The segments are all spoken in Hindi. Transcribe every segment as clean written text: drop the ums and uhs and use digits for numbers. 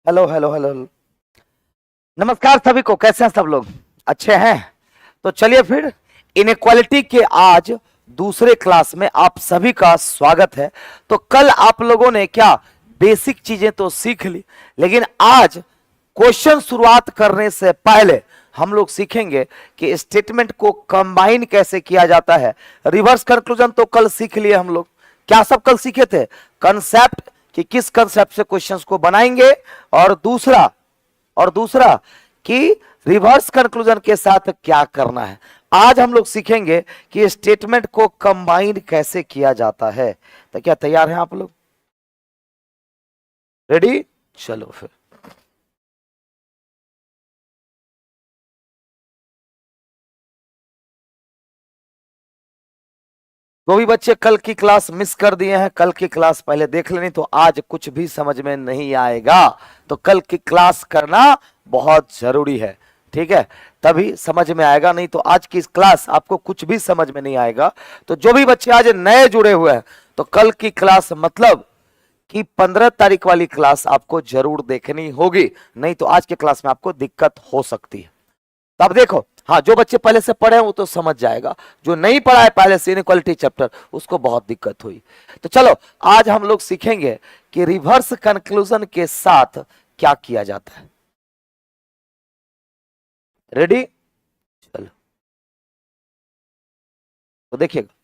Hello hello hello hello. नमस्कार सभी को, कैसे हैं सब लोग? अच्छे हैं? तो चलिए फिर इनइक्वालिटी के आज दूसरे क्लास में आप सभी का स्वागत है। तो कल आप लोगों ने क्या बेसिक चीजें तो सीख ली, लेकिन आज क्वेश्चन शुरुआत करने से पहले हम लोग सीखेंगे कि स्टेटमेंट को कंबाइन कैसे किया जाता है। रिवर्स कंक्लूजन तो कल सीख लिए हम लोग। क्या सब कल सीखे थे? कंसेप्ट, कि किस कंसेप्ट से क्वेश्चंस को बनाएंगे, और दूसरा कि रिवर्स कंक्लूजन के साथ क्या करना है। आज हम लोग सीखेंगे कि स्टेटमेंट को कंबाइन कैसे किया जाता है। तो क्या तैयार हैं आप लोग? रेडी? चलो फिर। तो भी बच्चे कल की क्लास मिस कर दिए हैं, कल की क्लास पहले देख लेनी तो आज कुछ भी समझ में नहीं आएगा। तो कल की क्लास करना बहुत जरूरी है, ठीक है? तभी समझ में आएगा, नहीं तो आज की क्लास आपको कुछ भी समझ में नहीं आएगा। तो जो भी बच्चे आज नए जुड़े हुए हैं, तो कल की क्लास मतलब कि 15 तारीख वाली क्लास आपको जरूर देखनी होगी, नहीं तो आज के क्लास में आपको दिक्कत हो सकती है। तो अब देखो, हाँ, जो बच्चे पहले से पढ़े हैं वो तो समझ जाएगा, जो नहीं पढ़ा है पहले से इनइक्वालिटी चैप्टर, उसको बहुत दिक्कत हुई। तो चलो आज हम लोग सीखेंगे कि रिवर्स कंक्लूजन के साथ क्या किया जाता है। रेडी? चलो, तो देखिएगा,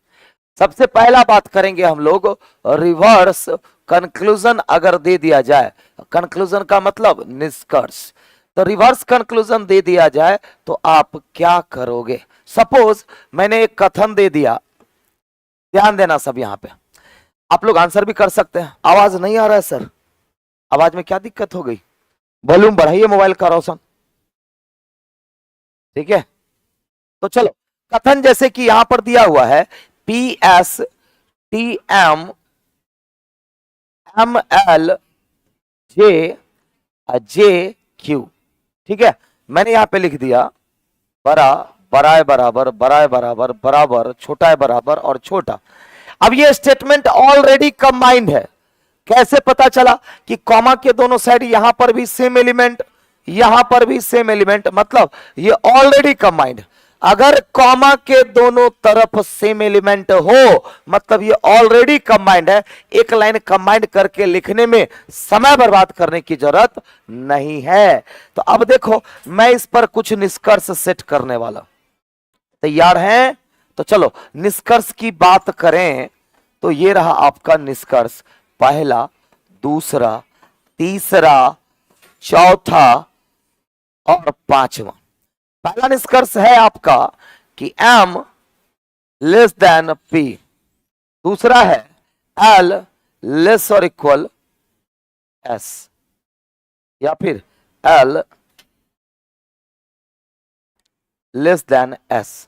सबसे पहला बात करेंगे हम लोग रिवर्स कंक्लूजन अगर दे दिया जाए। कंक्लूजन का मतलब निष्कर्ष। तो रिवर्स कंक्लूजन दे दिया जाए तो आप क्या करोगे? सपोज मैंने एक कथन दे दिया, ध्यान देना सब यहां पे। आप लोग आंसर भी कर सकते हैं। आवाज नहीं आ रहा है सर? आवाज में क्या दिक्कत हो गई? वॉल्यूम बढ़ाइए मोबाइल का रोशन, ठीक है? तो चलो, कथन जैसे कि यहां पर दिया हुआ है PSTM ML JQ, ठीक है? मैंने यहां पे लिख दिया बड़ा, बड़ा है बराबर, बड़ा है बराबर, बराबर, छोटा है बराबर और छोटा। अब ये स्टेटमेंट ऑलरेडी कंबाइंड है। कैसे पता चला? कि कॉमा के दोनों साइड यहां पर भी सेम एलिमेंट, यहां पर भी सेम एलिमेंट, मतलब ये ऑलरेडी कंबाइंड। अगर कॉमा के दोनों तरफ सेम एलिमेंट हो मतलब ये ऑलरेडी कंबाइंड है। एक लाइन कंबाइंड करके लिखने में समय बर्बाद करने की जरूरत नहीं है। तो अब देखो, मैं इस पर कुछ निष्कर्ष सेट करने वाला। तैयार हैं? तो चलो निष्कर्ष की बात करें तो ये रहा आपका निष्कर्ष, पहला, दूसरा, तीसरा, चौथा और पांचवा। पहला निष्कर्ष है आपका कि M लेस देन P। दूसरा है L लेस और इक्वल S, या फिर L लेस देन S।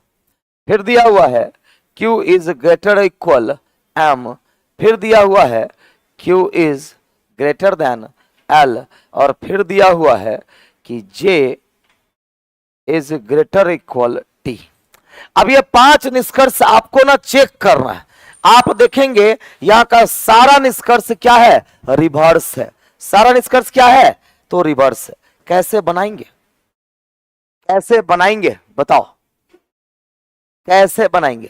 फिर दिया हुआ है Q is greater equal M। फिर दिया हुआ है Q is greater than L। और फिर दिया हुआ है कि J is greater equal T। अब ये 5 निष्कर्ष आपको ना चेक करना है। आप देखेंगे यहां का सारा निष्कर्ष क्या है? रिवर्स है। सारा निष्कर्ष क्या है? तो रिवर्स है। कैसे बनाएंगे? कैसे बनाएंगे बताओ, कैसे बनाएंगे?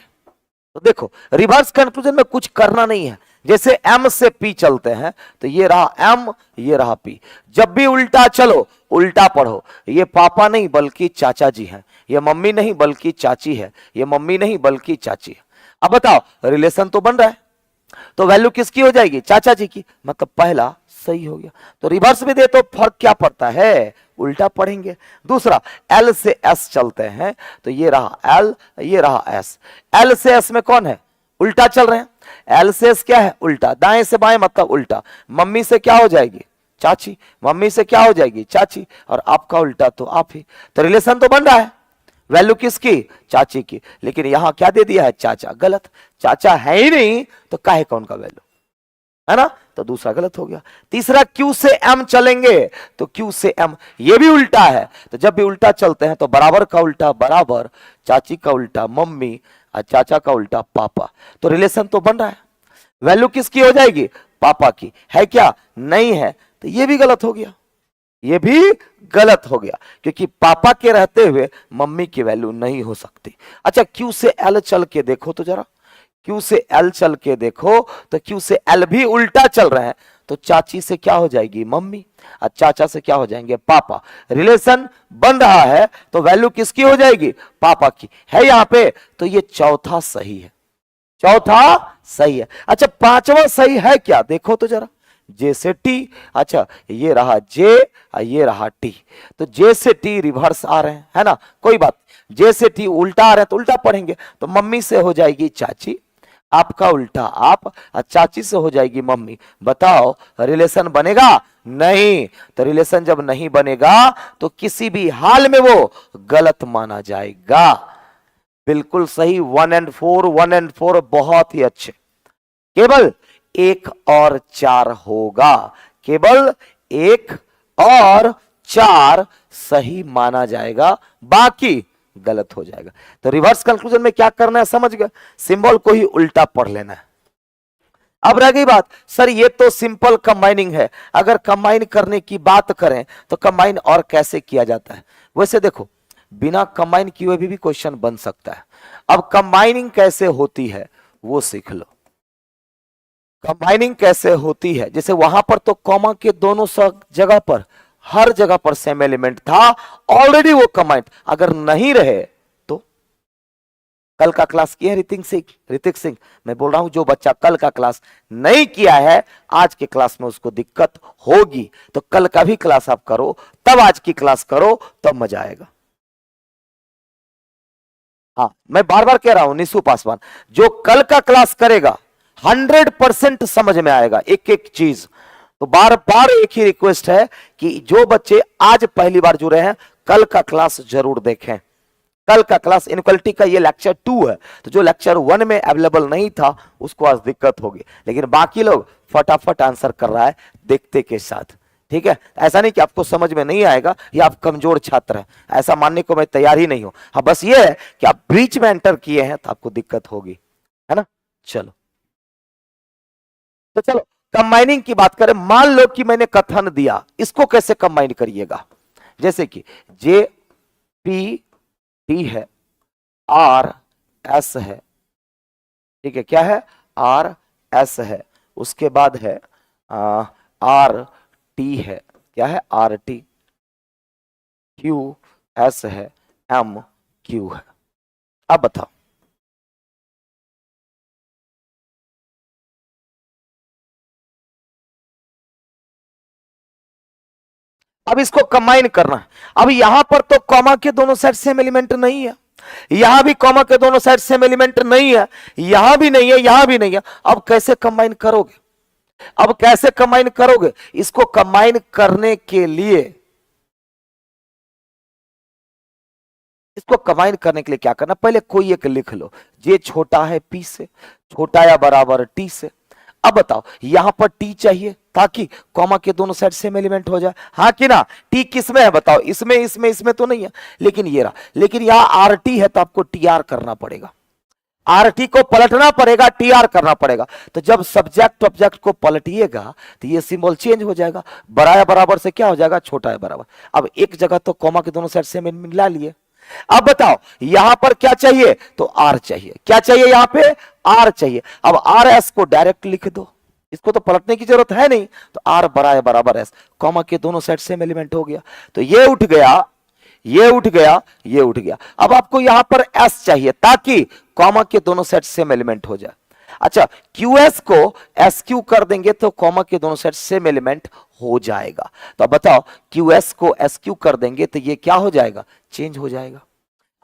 तो देखो, रिवर्स कंक्लूजन में कुछ करना नहीं है। जैसे M से P चलते हैं तो ये रहा M, ये रहा P। जब भी उल्टा चलो, उल्टा पढ़ो। ये पापा नहीं बल्कि चाचा जी हैं, ये मम्मी नहीं बल्कि चाची है, ये मम्मी नहीं बल्कि चाची है। अब बताओ, रिलेशन तो बन रहा है, तो वैल्यू किसकी हो जाएगी? चाचा जी की, मतलब पहला सही हो गया। तो रिवर्स में दे तो फर्क क्या पड़ता है? उल्टा पढ़ेंगे। दूसरा, L से S चलते हैं तो ये रहा L, ये रहा S। L से S में कौन है? उल्टा चल रहे हैं। L से S क्या है? उल्टा। दाएं से बाएं मतलब उल्टा। मम्मी से क्या हो जाएगी? चाची। मम्मी से क्या हो जाएगी? चाची। और आपका उल्टा तो आप ही। तो रिलेशन तो बन रहा है। वैल्यू किसकी? चाची की। लेकिन यहां क्या दे दिया है? चाचा। गलत, चाचा है ही नहीं तो काहे कौन का वैल्यू, है ना? तो दूसरा गलत हो गया। तीसरा, Q से M चलेंगे तो Q से M ये भी उल्टा है। तो जब भी उल्टा चलते हैं तो बराबर का उल्टा बराबर, चाची का उल्टा मम्मी और चाचा का उल्टा पापा। तो रिलेशन तो बन रहा है। वैल्यू किसकी हो जाएगी? पापा की। है क्या? नहीं है, तो ये भी गलत हो गया। ये भी गलत हो गया, क्योंकि पापा के रहते हुए मम्मी की वैल्यू नहीं हो सकती। अच्छा, क्यू से एल चल के देखो तो जरा, क्यू से एल चल के देखो तो क्यू से एल भी उल्टा चल रहे हैं, तो चाची से क्या हो जाएगी? मम्मी, और चाचा से क्या हो जाएंगे? पापा। रिलेशन बन रहा है तो वैल्यू किसकी हो जाएगी? पापा की है यहां पे, तो ये चौथा सही है, चौथा सही है। अच्छा, पांचवा सही है क्या? देखो तो जरा, जे से टी। अच्छा, ये रहा जे और ये रहा टी, तो जे से टी रिवर्स आ रहे हैं, है ना, कोई बात। जे से टी उल्टा आ रहे हैं तो उल्टा पढ़ेंगे, तो मम्मी से हो जाएगी चाची, आपका उल्टा आप, और चाची से हो जाएगी मम्मी। बताओ रिलेशन बनेगा? नहीं। तो रिलेशन जब नहीं बनेगा तो किसी भी हाल में वो गलत माना जाएगा। बिल्कुल सही, 1 and 4, 1 and 4 बहुत ही अच्छे। केवल 1 और 4 होगा, केवल 1 और 4 सही माना जाएगा, बाकी गलत हो जाएगा। तो रिवर्स कंक्लूजन में क्या करना है समझ गए, सिंबल को ही उल्टा पढ़ लेना है। अब रह गई बात, सर ये तो सिंपल कंबाइनिंग है, अगर कंबाइन करने की बात करें तो कंबाइन और कैसे किया जाता है? वैसे देखो, बिना कंबाइन किए हुए भी क्वेश्चन बन सकता है। अब कंबाइनिंग कैसे होती है वो सीख लो। कंबाइनिंग कैसे होती है, जैसे वहां पर तो कॉमा के दोनों जगह पर, हर जगह पर सेम एलिमेंट था, ऑलरेडी वो कंबाइंड। अगर नहीं रहे तो, कल का क्लास किया है ऋतिक सिंह, मैं बोल रहा हूं जो बच्चा कल का क्लास नहीं किया है, आज के क्लास में उसको दिक्कत होगी, तो कल का भी क्लास आप करो, तब आज की क्लास करो, तब मजा आएगा। हाँ, मैं बार बार कह रहा हूं निशु पासवान, जो कल का क्लास करेगा 100% समझ में आएगा एक एक चीज। तो बार बार एक ही रिक्वेस्ट है कि जो बच्चे आज पहली बार जुड़े हैं, कल का क्लास जरूर देखें। कल का क्लास इनक्वालिटी का ये लेक्चर 2 है, तो जो लेक्चर 1 में अवेलेबल नहीं था उसको आज दिक्कत होगी, लेकिन बाकी लोग फटाफट आंसर कर रहा है देखते के साथ। ठीक है, ऐसा नहीं कि आपको समझ में नहीं आएगा या आप कमजोर छात्र हैं, ऐसा मानने को मैं तैयार ही नहीं हूं। हाँ, बस ये है कि आप बीच में एंटर किए हैं तो आपको दिक्कत होगी, है ना। चलो, तो चलो कंबाइनिंग की बात करें। मान लो कि मैंने कथन दिया, इसको कैसे कंबाइन करिएगा, जैसे कि जे पी टी है, आर एस है, ठीक है, क्या है? आर एस है, उसके बाद है आर टी है, क्या है? आर टी, क्यू एस है, एम क्यू है। अब बताओ, अब इसको कंबाइन करना है। अब यहां पर तो कॉमा के दोनों साइड सेम एलिमेंट नहीं है, यहां भी कॉमा के दोनों साइड सेम एलिमेंट नहीं है, यहां भी नहीं है, यहां भी नहीं है। अब कैसे कंबाइन करोगे? अब कैसे कंबाइन करोगे? इसको कंबाइन करने के लिए, इसको कंबाइन करने के लिए क्या करना, पहले कोई एक लिख लो, जे छोटा है पी से, छोटा या बराबर टी से। अब बताओ, यहां पर टी चाहिए ताकि कॉमा के दोनों साइड सेम एलिमेंट हो जाए, हाँ कि ना। टी किस में है बताओ? इसमें इसमें इसमें तो नहीं है, लेकिन ये रहा। लेकिन यहां आर टी है तो आपको टी आर करना पड़ेगा, आर टी को पलटना पड़ेगा, टी आर करना पड़ेगा। तो जब सब्जेक्ट ऑब्जेक्ट को पलटिएगा तो ये सिंबल चेंज हो जाएगा, बड़ा या बराबर से क्या हो जाएगा? छोटा या बराबर। अब एक जगह तो कॉमा के दोनों साइड सेम मिला लिए। अब बताओ यहां पर क्या चाहिए? तो आर चाहिए। क्या चाहिए यहां पे? आर चाहिए। अब आर एस को डायरेक्ट लिख दो, इसको तो पलटने की जरूरत है नहीं। तो आर बड़ा है बराबर एस, कॉमा के दोनों साइड सेम एलिमेंट हो गया, तो ये उठ गया, ये उठ गया, ये उठ गया। अब आपको यहां पर एस चाहिए ताकि कॉमा के दोनों साइड सेम एलिमेंट हो जाए। अच्छा, क्यू एस को एस क्यू कर देंगे तो कॉमा के दोनों साइड सेम एलिमेंट हो जाएगा। तो अब बताओ, क्यू एस को एस क्यू कर देंगे तो ये क्या हो जाएगा? चेंज हो जाएगा।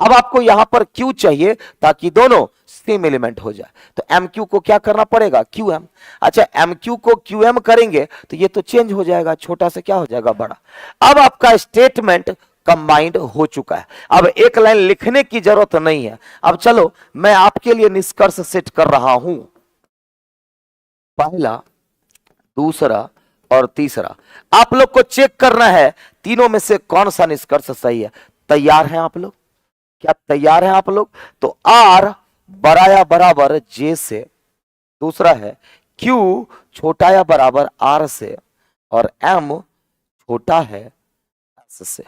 अब आपको यहां पर क्यू चाहिए ताकि दोनों सेम एलिमेंट हो जाए, तो एम क्यू को क्या करना पड़ेगा? Q M. अच्छा, एम क्यू को क्यू एम करेंगे तो ये तो चेंज हो जाएगा, छोटा से क्या हो जाएगा? बड़ा। अब आपका स्टेटमेंट कंबाइंड हो चुका है, अब एक लाइन लिखने की जरूरत नहीं है। अब चलो मैं आपके लिए निष्कर्ष सेट कर रहा हूं, पहला, दूसरा और तीसरा। आप लोग को चेक करना है तीनों में से कौन सा निष्कर्ष सही है। तैयार हैं आप लोग? क्या तैयार हैं आप लोग? तो आर बड़ा या बराबर जे से, दूसरा है क्यू छोटा या बराबर आर से, और एम छोटा है से।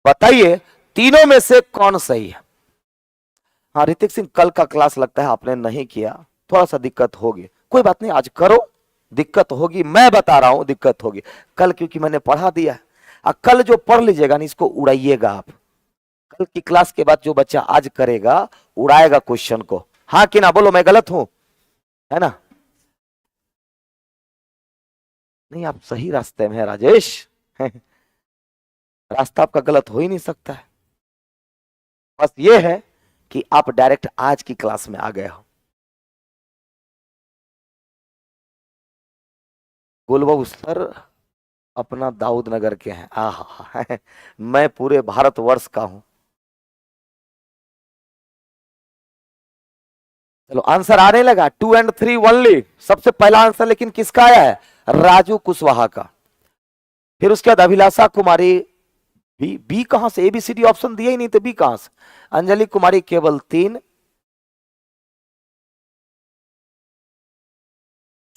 बताइए तीनों में से कौन सही है? हाँ ऋतिक सिंह, कल का क्लास लगता है आपने नहीं किया, थोड़ा सा दिक्कत होगी, कोई बात नहीं, आज करो। दिक्कत होगी, मैं बता रहा हूं दिक्कत होगी कल, क्योंकि मैंने पढ़ा दिया है। कल जो पढ़ लीजिएगा ना, इसको उड़ाइएगा आप। कल की क्लास के बाद जो बच्चा आज करेगा उड़ाएगा क्वेश्चन को। हाँ कि ना, बोलो मैं गलत हूं, है ना? नहीं, आप सही रास्ते में है राजेश। रास्ता आपका गलत हो ही नहीं सकता है। बस ये है कि आप डायरेक्ट आज की क्लास में आ गए हो। गुलबाबू सर अपना दाऊद नगर के हैं। आहा, मैं पूरे भारतवर्ष का हूं। चलो आंसर आने लगा, 2 and 3 ओनली। सबसे पहला आंसर लेकिन किसका आया है? राजू कुशवाहा का। फिर उसके बाद अभिलाषा कुमारी, बी। बी कहां से? एबीसीडी ऑप्शन दिया ही नहीं तो बी कहां से? अंजलि कुमारी केवल 3।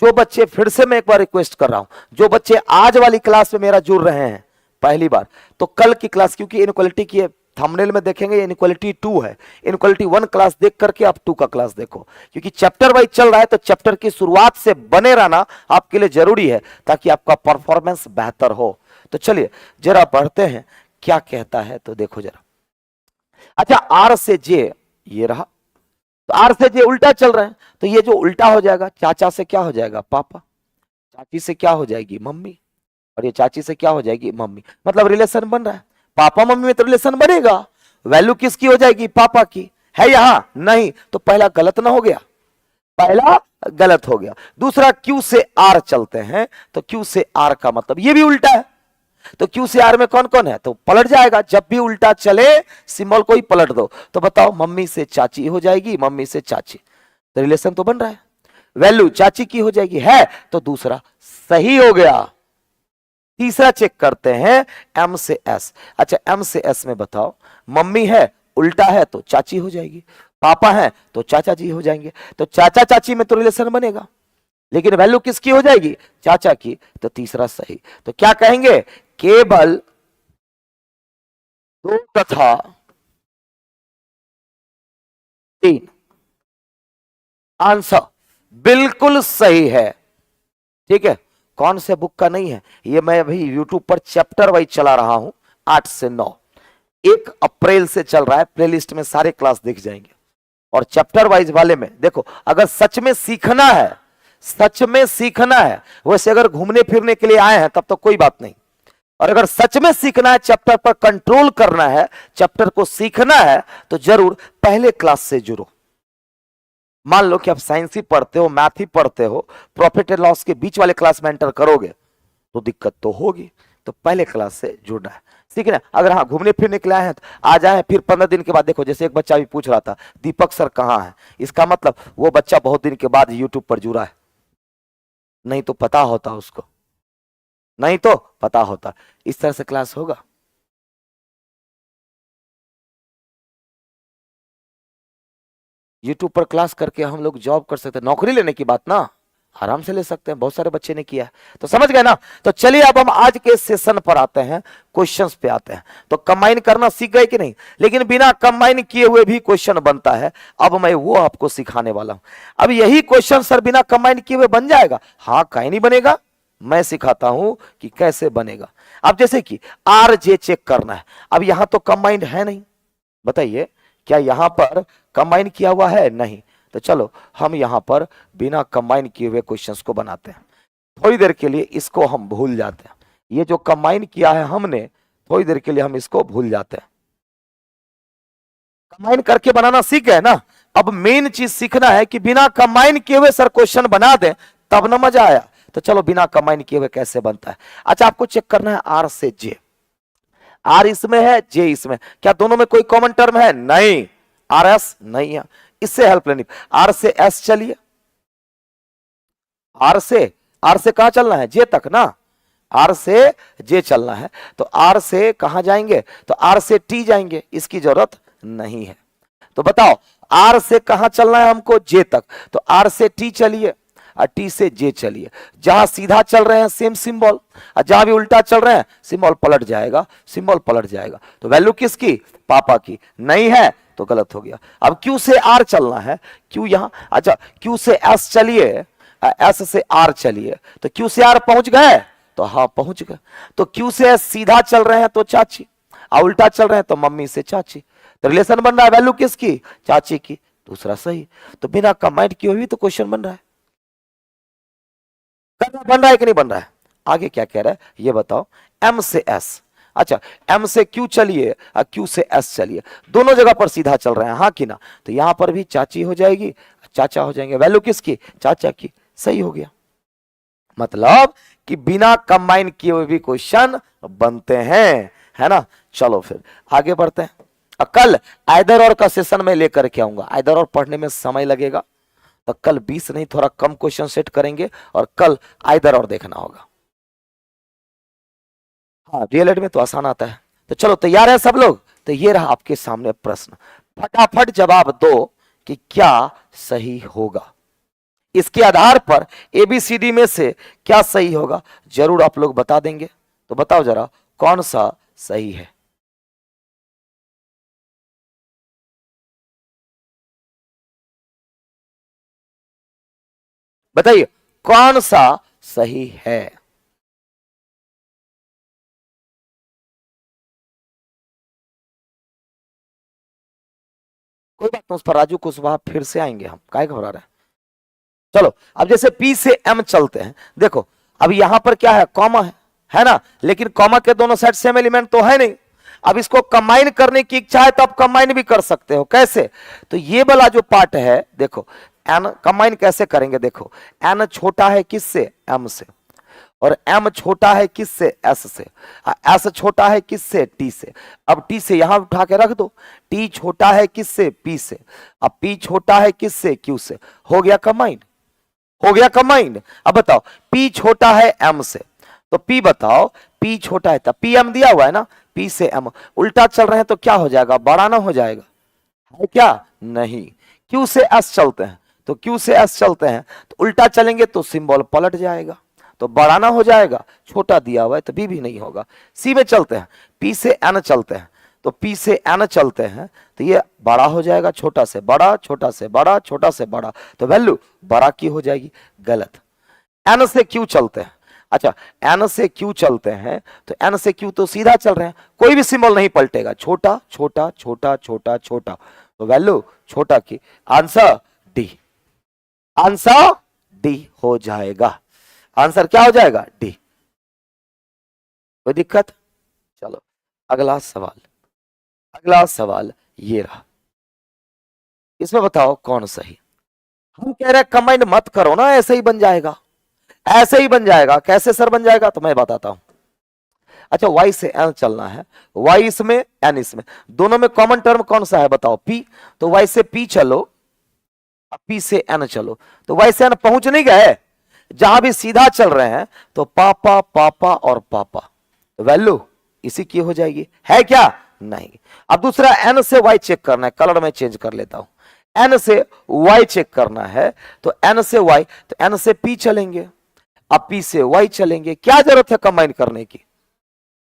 जो बच्चे, फिर से मैं एक बार रिक्वेस्ट कर रहा हूं, जो बच्चे आज वाली क्लास में मेरा जुड़ रहे हैं पहली बार, तो कल की क्लास, क्योंकि इनक्वालिटी की थंबनेल में देखेंगे इनक्वालिटी 2 है, इनक्वालिटी 1 क्लास देख करके आप 2 का क्लास देखो, क्योंकि चैप्टर वाइज चल रहा है, तो चैप्टर की शुरुआत से बने रहना आपके लिए जरूरी है ताकि आपका परफॉर्मेंस बेहतर हो। तो चलिए जरा पढ़ते हैं क्या कहता है, तो देखो जरा। अच्छा, आर से जे ये रहा, तो आर से जे उल्टा चल रहे हैं, तो ये जो उल्टा हो जाएगा, चाचा से क्या हो जाएगा? पापा, चाची से क्या हो जाएगी? मम्मी, और ये चाची से क्या हो जाएगी? मम्मी। मतलब रिलेशन बन रहा है, पापा मम्मी में तो रिलेशन बनेगा। वैल्यू किसकी हो जाएगी? पापा की। है यहां? नहीं, तो पहला गलत ना हो गया, पहला गलत हो गया। दूसरा, क्यू से आर चलते हैं, तो क्यू से आर का मतलब ये भी उल्टा है, तो क्यू से आर में कौन कौन है? तो पलट जाएगा, जब भी उल्टा चले सिंबल को ही पलट दो। तो बताओ, मम्मी से चाची हो जाएगी, मम्मी से चाची, तो रिलेशन तो बन रहा है। वैल्यू चाची की हो जाएगी, है, तो दूसरा सही हो गया। तीसरा चेक करते हैं, एम से एस। अच्छा, एम से एस में बताओ, मम्मी है उल्टा है तो चाची हो जाएगी, पापा है तो चाचा जी हो जाएंगे, तो चाचा चाची में तो रिलेशन बनेगा, लेकिन वैल्यू किसकी हो जाएगी? चाचा की, तो तीसरा सही। तो क्या कहेंगे? केवल 2 तथा 3 आंसर बिल्कुल सही है। ठीक है, कौन से बुक का नहीं है ये, मैं अभी यूट्यूब पर चैप्टर वाइज चला रहा हूं, 8 से 9, 1 अप्रैल से चल रहा है, प्लेलिस्ट में सारे क्लास दिख जाएंगे। और चैप्टर वाइज वाले में देखो, अगर सच में सीखना है, सच में सीखना है, वैसे अगर घूमने फिरने के लिए आए हैं तब तो कोई बात नहीं, और अगर सच में सीखना है, चैप्टर पर कंट्रोल करना है, चैप्टर को सीखना है, तो जरूर पहले क्लास से जुड़ो। मान लो कि आप साइंस ही पढ़ते हो, मैथ ही पढ़ते हो, प्रॉफिट एंड लॉस के बीच वाले क्लास में एंटर करोगे तो दिक्कत तो होगी, तो पहले क्लास से जुड़ना है, सीखना। अगर हाँ घूमने फिरने के लिए आए हैं तो आ जाए, फिर 15 दिन के बाद देखो, जैसे एक बच्चा भी पूछ रहा था दीपक सर कहाँ है, इसका मतलब वो बच्चा बहुत दिन के बाद यूट्यूब पर जुड़ा है, नहीं तो पता होता उसको, नहीं तो पता होता। इस तरह से क्लास होगा। यूट्यूब पर क्लास करके हम लोग जॉब कर सकते हैं, नौकरी लेने की बात ना आराम से ले सकते हैं, बहुत सारे बच्चे ने किया है, तो समझ गए ना। तो चलिए अब हम आज के सेशन पर आते हैं, क्वेश्चंस पे आते हैं। तो कंबाइन करना सीख गए कि नहीं? लेकिन बिना कंबाइन किए हुए भी क्वेश्चन बनता है, अब मैं वो आपको सिखाने वाला हूं। अब यही क्वेश्चन सर बिना कंबाइन किए हुए बन जाएगा? हाँ, कहीं नहीं बनेगा, मैं सिखाता हूं कि कैसे बनेगा। अब जैसे कि आर जे चेक करना है, अब यहां तो कंबाइंड है नहीं, बताइए क्या यहां पर कंबाइन किया हुआ है? नहीं, तो चलो हम यहां पर बिना कंबाइन किए हुए क्वेश्चंस को बनाते हैं। थोड़ी देर के लिए इसको हम भूल जाते हैं, ये जो कंबाइन किया है हमने, थोड़ी देर के लिए हम इसको भूल जाते हैं। कंबाइन करके बनाना सीख गए ना, अब मेन चीज सीखना है कि बिना कंबाइन किए हुए सर क्वेश्चन बना दे, तब ना मजा आया। तो चलो बिना कंबाइन किए हुए कैसे बनता है। अच्छा, आपको चेक करना है आर से जे, आर इसमें है, जे इसमें, क्या दोनों में कोई कॉमन टर्म है? नहीं, आर एस नहीं है, इससे हेल्प लेनी। आर से एस चलिए, आर से कहां चलना है? जे तक ना, आर से जे चलना है, तो आर से कहां जाएंगे? तो आर से टी जाएंगे, इसकी जरूरत नहीं है। तो बताओ आर से कहां चलना है हमको? जे तक, तो आर से टी चलिए। और टी से जे चलिए। जहां सीधा चल रहे हैं सेम सिंबल, और जहां भी उल्टा चल रहे हैं सिंबल पलट जाएगा, सिंबल पलट जाएगा। तो वैल्यू किसकी? पापा की। नहीं है तो गलत हो गया। अब क्यू से आर चलना है, क्यू यहां, अच्छा क्यू से एस चलिए, एस से आर चलिए, तो क्यू से आर पहुंच गए, तो हाँ पहुंच गए। तो क्यू से एस सीधा चल रहे हैं तो चाची, और उल्टा चल रहे हैं तो मम्मी से चाची। तो रिलेशन बन रहा है वैल्यू किसकी? चाची की। दूसरा सही। तो बिना कंबाइंड किए हुए तो क्वेश्चन बन रहा है। बन रहा है कि नहीं बन रहा है? आगे क्या कह रहा है ये बताओ। एम से एस, अच्छा एम से क्यू चलिए और क्यू से एस चलिए, दोनों जगह पर सीधा चल रहे हैं, हाँ कि ना? तो यहां पर भी चाची हो जाएगी, चाचा हो जाएंगे। वैल्यू किसकी? चाचा की। सही हो गया। मतलब कि बिना कंबाइन किए हुए भी क्वेश्चन बनते हैं, है ना? चलो फिर आगे बढ़ते हैं। कल आइदर और का सेशन में लेकर के आऊंगा। आइदर और पढ़ने में समय लगेगा, तो कल 20 नहीं थोड़ा कम क्वेश्चन सेट करेंगे, और कल आइदर और देखना होगा। हाँ डीएलएड में तो आसान आता है। तो चलो तैयार है सब लोग? तो ये रहा आपके सामने प्रश्न, फटाफट जवाब दो कि क्या सही होगा। इसके आधार पर एबीसीडी में से क्या सही होगा जरूर आप लोग बता देंगे। तो बताओ जरा कौन सा सही है? बताइए कौन सा सही है? कोई बात नहीं, उस पर राजू कुशवाहा फिर से आएंगे, हम काहे घबरा रहे हैं। चलो अब जैसे पी से एम चलते हैं, देखो अब यहां पर क्या है? कॉमा है ना? लेकिन कॉमा के दोनों साइड सेम एलिमेंट तो है नहीं। अब इसको कंबाइन करने की इच्छा है तो आप कंबाइन भी कर सकते हो। कैसे? तो ये वाला जो पार्ट है देखो, एन कंबाइन कैसे करेंगे? देखो एन छोटा है किससे? एम से, और एम छोटा है किससे? एस से, एस छोटा है किससे? टी से। अब टी से यहां उठा के रख दो। टी छोटा है किससे? पी से। अब पी छोटा है किससे? क्यू से। हो गया कंबाइन, हो गया कंबाइंड। अब बताओ P छोटा है M से, तो P बताओ P छोटा है, तब PM दिया हुआ है ना, P से M उल्टा चल रहे हैं तो क्या हो जाएगा? बड़ा ना हो जाएगा? है क्या? नहीं। Q से S चलते हैं, तो Q से S चलते हैं तो उल्टा चलेंगे तो सिंबल पलट जाएगा, तो बड़ा ना हो जाएगा? छोटा दिया हुआ है तो B भी नहीं होगा। C में चलते हैं, P से N चलते हैं, तो P से N चलते हैं तो ये बड़ा हो जाएगा, छोटा से बड़ा, छोटा से बड़ा, छोटा से बड़ा, तो वैल्यू बड़ा की हो जाएगी। गलत। N से Q चलते हैं, अच्छा N से Q चलते हैं तो N से Q तो सीधा चल रहे हैं, कोई भी सिंबल नहीं पलटेगा, छोटा छोटा छोटा छोटा छोटा, तो वैल्यू छोटा की। आंसर डी, आंसर डी हो जाएगा। आंसर क्या हो जाएगा? डी। कोई दिक्कत? चलो अगला सवाल, अगला सवाल ये रहा, इसमें बताओ कौन सही। हम कह रहे हैं कंबाइंड मत करो ना, ऐसे ही बन जाएगा, ऐसे ही बन जाएगा। कैसे सर बन जाएगा? तो मैं बताता हूं। अच्छा y से n चलना है, y इसमें n इसमें, दोनों में कॉमन टर्म कौन सा है बताओ? p। तो y से p चलो, अब p से n चलो, तो y से n पहुंच नहीं गए? जहां भी सीधा चल रहे हैं तो पापा पापा और पापा, वैल्यू इसी की हो जाएगी। है क्या? नहीं। अब दूसरा n से y चेक करना है, कलर में चेंज कर लेता हूं। n से y चेक करना है, तो n से y, तो n से p चलेंगे, अब p से y चलेंगे। क्या जरूरत है कंबाइन करने की?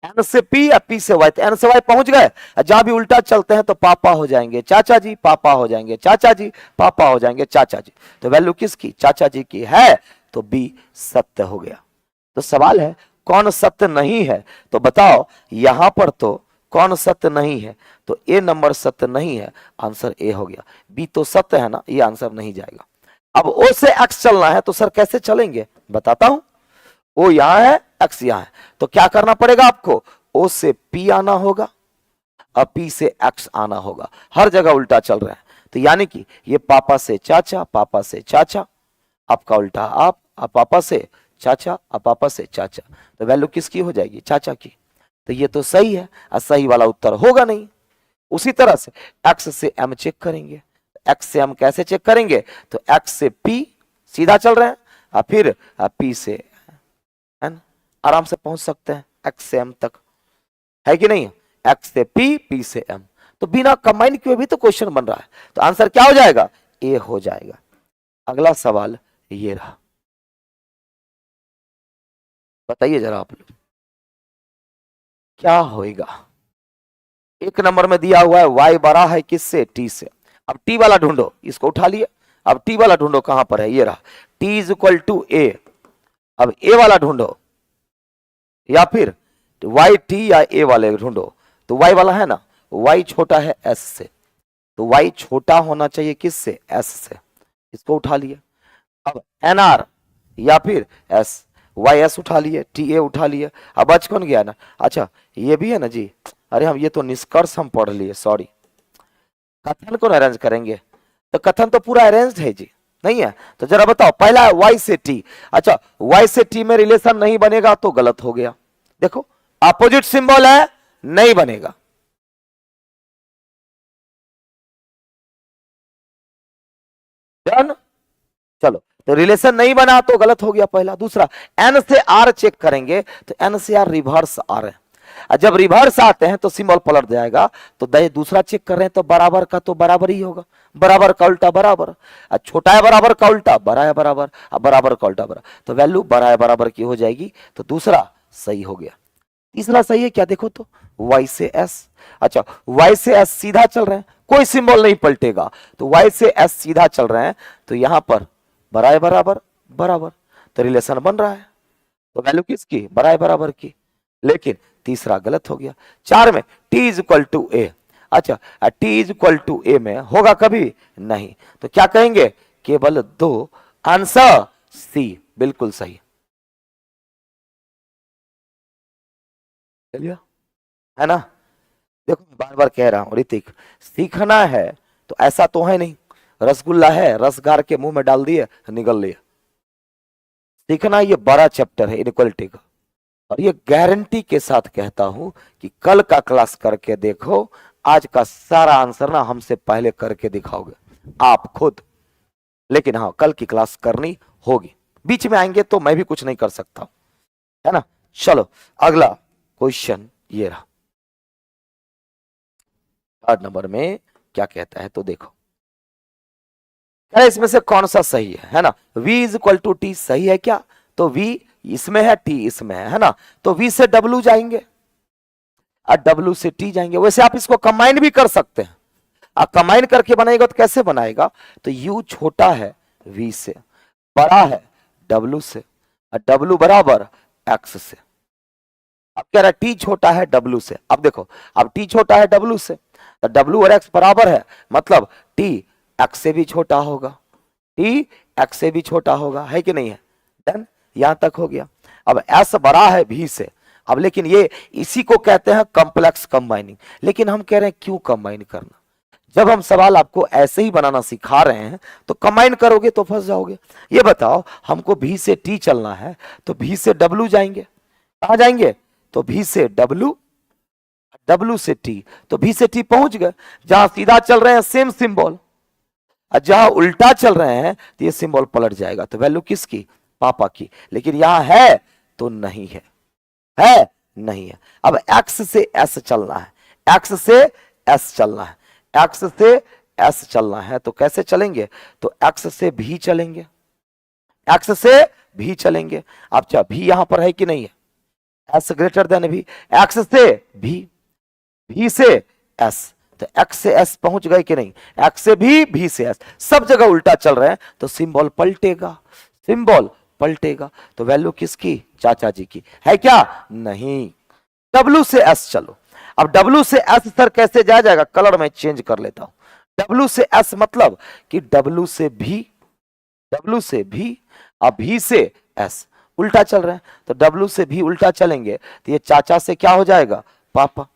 n से p या p से y, तो n से y पहुंच गए, जहां भी उल्टा चलते हैं तो पापा हो जाएंगे चाचा जी, पापा हो जाएंगे चाचा जी, पापा हो जाएंगे चाचा जी, तो वैल्यू किसकी? चाचा जी की है, तो बी सत्य हो गया। तो सवाल है कौन सत्य नहीं है? तो बताओ यहां पर तो कौन सत्य नहीं है? तो ए नंबर सत्य नहीं है, आंसर ए हो गया। बी तो सत्य है ना, ये आंसर नहीं जाएगा। अब ओ से एक्स चलना है तो सर कैसे चलेंगे बताता हूं। ओ यहां है, एक्स यहां है, तो क्या करना पड़ेगा आपको? ओ से पी आना होगा और पी से एक्स आना होगा। हर जगह उल्टा चल रहा है, तो यानी कि ये पापा से चाचा, पापा से चाचा, आपका उल्टा आप पापा से चाचा, अब पापा से चाचा, तो वैल्यू किसकी हो जाएगी? चाचा की। तो ये तो सही है, और सही वाला उत्तर होगा नहीं। उसी तरह से x से m चेक करेंगे, x से m कैसे चेक करेंगे? तो x से p सीधा चल रहे हैं, और फिर p से n आराम से पहुंच सकते हैं x से m तक, है कि नहीं? x से p, p से m, तो बिना कंबाइन किए भी तो क्वेश्चन बन रहा है, तो आंसर क्या हो जाएगा? ए हो जाएगा। अगला सवाल ये रहा, बताइए जरा आप लोग क्या होएगा। एक नंबर में दिया हुआ है y बड़ा है किससे, t से। अब t वाला ढूंढो, इसको उठा लिए। अब t वाला ढूंढो, कहां पर है, ये रहा, t is equal to a। अब a वाला ढूंढो, या फिर वाई टी या ए वाले ढूंढो। तो y वाला है ना, y छोटा है s से, तो y छोटा होना चाहिए किससे, s से। इसको उठा लिए। अब एन आर या फिर एस, वाई एस उठा लिए, टी ए उठा लिए। अब बच कौन गया ना, अच्छा ये भी है ना जी। अरे हम ये तो निष्कर्ष हम पढ़ लिए, सॉरी। कथन को अरेंज करेंगे, तो कथन तो पूरा अरेंज्ड है जी, नहीं है। तो जरा बताओ, पहला है वाई से टी। अच्छा वाई से टी में रिलेशन नहीं बनेगा तो गलत हो गया। देखो अपोजिट सिंबल है, नहीं बनेगा। डन, चलो। तो रिलेशन नहीं बना तो गलत हो गया पहला। दूसरा, एन से आर चेक करेंगे, तो एन से आर रिवर्स आ रहे हैं, और जब रिवर्स आते हैं तो सिंबल पलट जाएगा। तो दूसरा चेक कर रहे हैं, तो बराबर का तो बराबर ही होगा, बराबर का उल्टा बराबर। और छोटा है बराबर का उल्टा, बड़ा है बराबर, अब बराबर का उल्टा बराबर, तो वैल्यू बड़ा है बराबर की हो जाएगी। तो दूसरा सही हो गया। तीसरा सही है क्या, देखो तो, y से s। अच्छा y से s सीधा चल रहे हैं, कोई सिंबल नहीं पलटेगा, तो y से s सीधा चल रहे हैं, तो यहां पर बड़ा है बराबर बराबर, तो रिलेशन बन रहा है। तो वैल्यू किसकी, बड़ा है बराबर की। लेकिन तीसरा गलत हो गया। चार में t इज इक्वल टू ए। अच्छा t इज इक्वल टू ए में होगा कभी नहीं, तो क्या कहेंगे, केवल दो, आंसर सी बिल्कुल सही। चलिए, है ना। देखो मैं बार बार कह रहा हूं ऋतिक, सीखना है तो ऐसा तो है नहीं रसगुल्ला है रस गार के मुंह में डाल दिए निगल लिए। सीखना ये बड़ा चैप्टर है इनइक्वालिटी का, और ये गारंटी के साथ कहता हूं कि कल का क्लास करके देखो, आज का सारा आंसर ना हमसे पहले करके दिखाओगे आप खुद। लेकिन हाँ कल की क्लास करनी होगी, बीच में आएंगे तो मैं भी कुछ नहीं कर सकता हूं, है ना। चलो अगला क्वेश्चन ये रहा, थर्ड नंबर में क्या कहता है तो देखो। इसमें से कौन सा सही है ना। v is equal to T सही है क्या, तो v इसमें है, t इसमें है ना। तो v से w जाएंगे और w से t जाएंगे। वैसे आप इसको कंबाइन भी कर सकते हैं, आप कंबाइन करके बनाएगा तो कैसे बनाएगा, तो u छोटा है v से, बड़ा है w से, और w बराबर x से। अब कह रहा है t छोटा है w से। अब देखो, अब t छोटा है w से, तो w और x बराबर है, मतलब t x से भी छोटा होगा, t x से भी छोटा होगा, है कि नहीं है। डन, यहां तक हो गया। अब s बड़ा है v से। अब लेकिन ये इसी को कहते हैं कॉम्प्लेक्स कंबाइनिंग। लेकिन हम कह रहे हैं क्यों कंबाइन करना, जब हम सवाल आपको ऐसे ही बनाना सिखा रहे हैं तो कंबाइन करोगे तो फंस जाओगे। ये बताओ, हमको v से t चलना है, तो v से w जाएंगे, कहां जाएंगे, तो v से w, w से t, तो v से t पहुंच गए। जहां सीधा चल रहे हैं सेम सिंबल, और जहां उल्टा चल रहे हैं तो ये सिंबल पलट जाएगा। तो वैल्यू किसकी, पापा की। लेकिन यहां है तो नहीं है, है नहीं है। अब x से s चलना है, x से s चलना है, x से s चलना है, तो कैसे चलेंगे, तो x से भी चलेंगे, x से भी चलेंगे। अब क्या भी यहां पर है कि नहीं है, s ग्रेटर देन भी, x से भी से s, तो x से s पहुंच गए कि नहीं, x से भी से s, सब जगह उल्टा चल रहे हैं तो सिंबल पलटेगा, सिंबल पलटेगा। तो वैल्यू किसकी, चाचा जी की, है क्या, नहीं। w से s चलो। अब w से s सर कैसे जाएगा, कलर में चेंज कर लेता हूं। w से s मतलब कि w से भी, w से भी, अब भी से s उल्टा चल रहे हैं, तो w से भी उल्टा चलेंगे तो ये चाचा से क्या हो जाएगा, पापा,